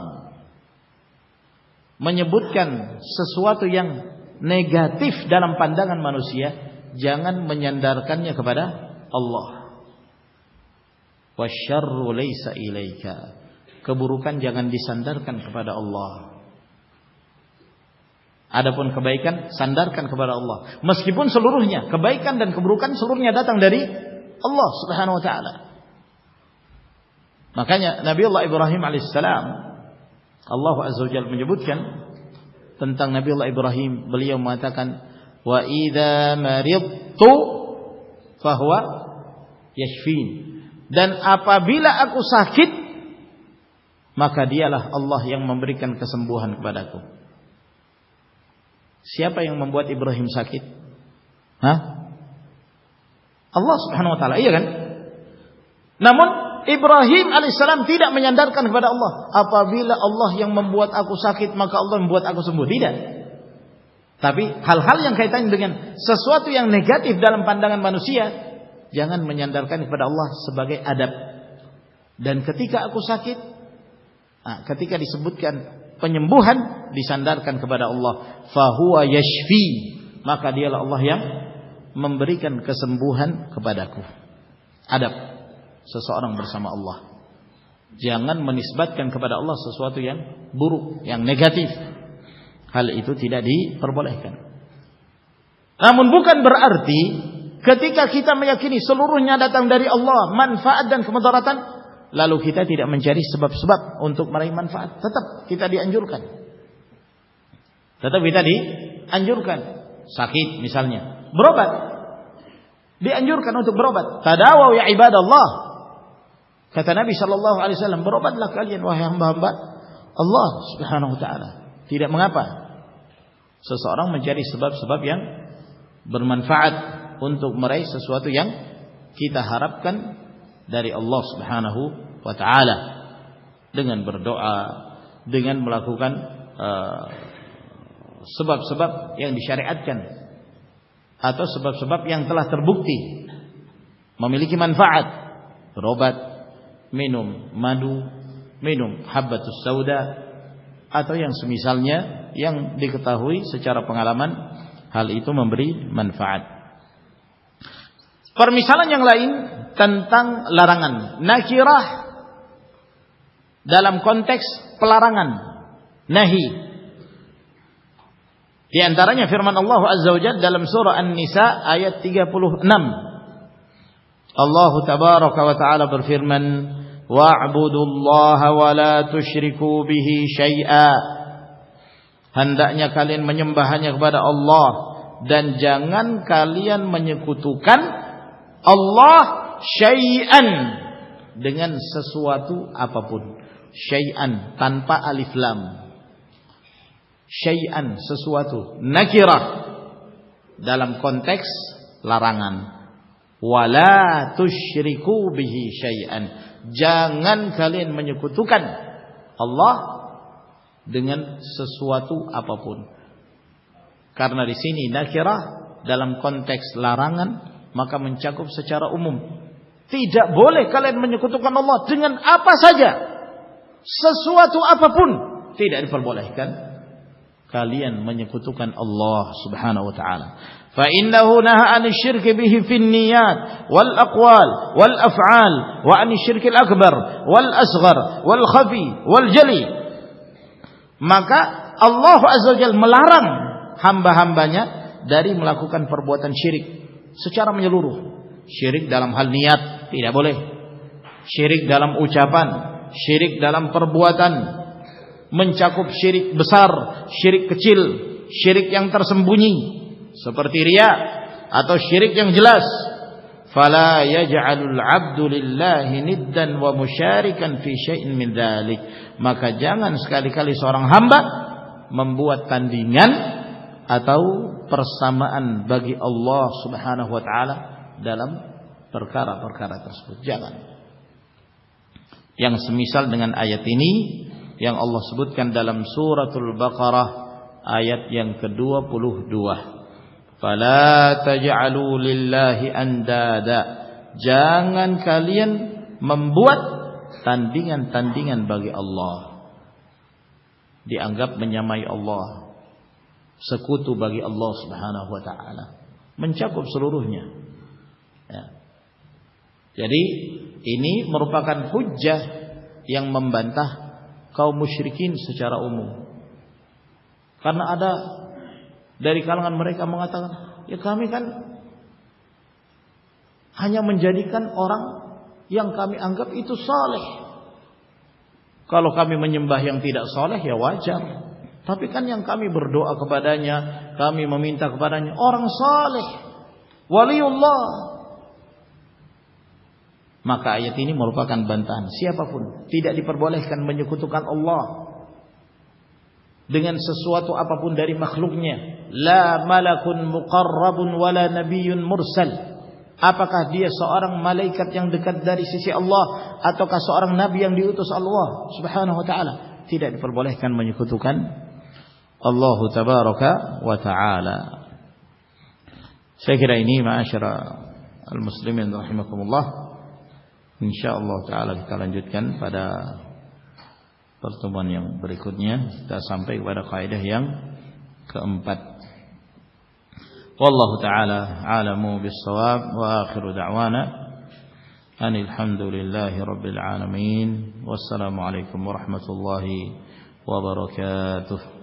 menyebutkan sesuatu yang negatif dalam pandangan manusia, jangan menyandarkannya kepada Allah. Wasyarru laisa ilaika. Keburukan jangan disandarkan kepada Allah. Adapun kebaikan sandarkan kepada Allah. Meskipun seluruhnya kebaikan dan keburukan seluruhnya datang dari Allah Subhanahu wa taala. Makanya Nabi Allah Ibrahim alaihissalam, Allah azza wa jalla menyebutkan tentang Nabi Allah Ibrahim, beliau mengatakan, wa idza maridtu fahuwa yashfin. Dan apabila aku sakit, maka dialah Allah yang memberikan kesembuhan kepadaku. Siapa yang membuat Ibrahim sakit? Allah Subhanahu wa taala, iya kan? Namun Ibrahim alaihissalam tidak menyandarkan kepada Allah. Apabila Allah yang membuat aku sakit, maka Allah membuat aku sembuh. Tidak. Tapi hal-hal yang kaitannya dengan sesuatu yang negatif dalam pandangan manusia, jangan menyandarkan kepada Allah sebagai adab. Dan ketika aku sakit, ketika disebutkan penyembuhan, disandarkan kepada Allah. Fahuwa yashfi. Maka dialah Allah yang memberikan kesembuhan kepadaku. Adab seseorang bersama Allah. Jangan menisbatkan kepada Allah sesuatu yang buruk, yang negatif. Hal itu tidak diperbolehkan. Namun bukan berarti ketika kita meyakini seluruhnya datang dari Allah, manfaat dan kemudaratan, lalu kita tidak mencari sebab-sebab untuk meraih manfaat. Tetap kita dianjurkan. Sakit misalnya, berobat. Dianjurkan untuk berobat. Tadawaw ya ibadallah. Kata Nabi sallallahu alaihi wasallam, berobatlah kalian wahai hamba-hamba Allah Subhanahu wa taala. Tidak mengapa seseorang mencari sebab-sebab yang bermanfaat untuk meraih sesuatu yang kita harapkan dari Allah Subhanahu wa taala, dengan berdoa, dengan melakukan sebab-sebab yang disyariatkan atau sebab-sebab yang telah terbukti memiliki manfaat. Berobat, minum madu, minum habbatus sauda, atau yang semisalnya yang diketahui secara pengalaman hal itu memberi manfaat. Permisalan yang lain tentang larangan, nakirah dalam konteks pelarangan, nahi. Di antaranya firman Allah Azza wa Jalla dalam surah An-Nisa ayat 36. Allah tabaraka wa taala berfirman, wa'budullaha wa la tusyriku bihi syai'a. Hendaknya kalian menyembah hanya kepada Allah dan jangan kalian menyekutukan Allah syai'an dengan sesuatu apapun. Syai'an tanpa alif lam. Syai'an sesuatu, nakirah dalam konteks larangan. Wala tusyriku bihi syai'an. Jangan kalian menyekutukan Allah dengan sesuatu apapun. Karena di sini nakirah dalam konteks larangan, maka mencakup secara umum. Tidak boleh kalian menyekutukan Allah dengan apa saja, sesuatu apapun tidak diperbolehkan kalian menyekutukan Allah Subhanahu wa taala. Fa innahu naha 'anil syirki bihi fin niyat wal aqwal wal af'al wa 'anil syirkil akbar wal asghar wal khafi wal jali. Maka Allah Azza wa Jalla melarang hamba-hambanya dari melakukan perbuatan syirik secara menyeluruh. Syirik dalam hal niat tidak boleh. Syirik dalam ucapan, syirik dalam perbuatan, mencakup syirik besar, syirik kecil, syirik yang tersembunyi seperti riya atau syirik yang jelas. Fala yaj'alul 'abdu lillahi niddan wa musyarikan fi syai'in min dzalik. Maka jangan sekali-kali seorang hamba membuat tandingan atau persamaan bagi Allah Subhanahu wa taala dalam perkara-perkara tersebut. Jangan. Yang semisal dengan ayat ini yang Allah sebutkan dalam suratul Baqarah ayat yang ke-22. Fala taj'alu lillahi andada. Jangan kalian membuat tandingan-tandingan bagi Allah. dianggap menyamai Allah, sekutu bagi Allah Subhanahu wa taala, mencakup seluruhnya. Ya. Jadi ini merupakan hujjah yang membantah kaum musyrikin secara umum. Karena ada dari kalangan mereka mengatakan, ya kami kan hanya menjadikan orang yang kami anggap itu saleh. Kalau kami menyembah yang tidak saleh ya wajar. Tapi kan yang kami berdoa kepadanya, kami meminta kepadanya orang saleh, waliullah. Maka ayat ini merupakan bantahan. Siapapun tidak diperbolehkan menyekutukan Allah dengan sesuatu apapun dari makhluknya. La malakun muqarrabun wala nabiyyun mursal. Apakah dia seorang malaikat yang dekat dari sisi Allah ataukah seorang nabi yang diutus Allah Subhanahu wa taala? Tidak diperbolehkan menyekutukan Allah tabaraka wa taala. Saya kira ini ma'asyara al-muslimin rahimakumullah. Insyaallah taala kita lanjutkan pada pertemuan yang berikutnya. Kita sampai kepada kaidah yang keempat. Wallahu ta'ala a'lamu bis-shawab wa akhiru da'wana anil hamdulillahi rabbil alamin. Wassalamu alaikum warahmatullahi wabarakatuh.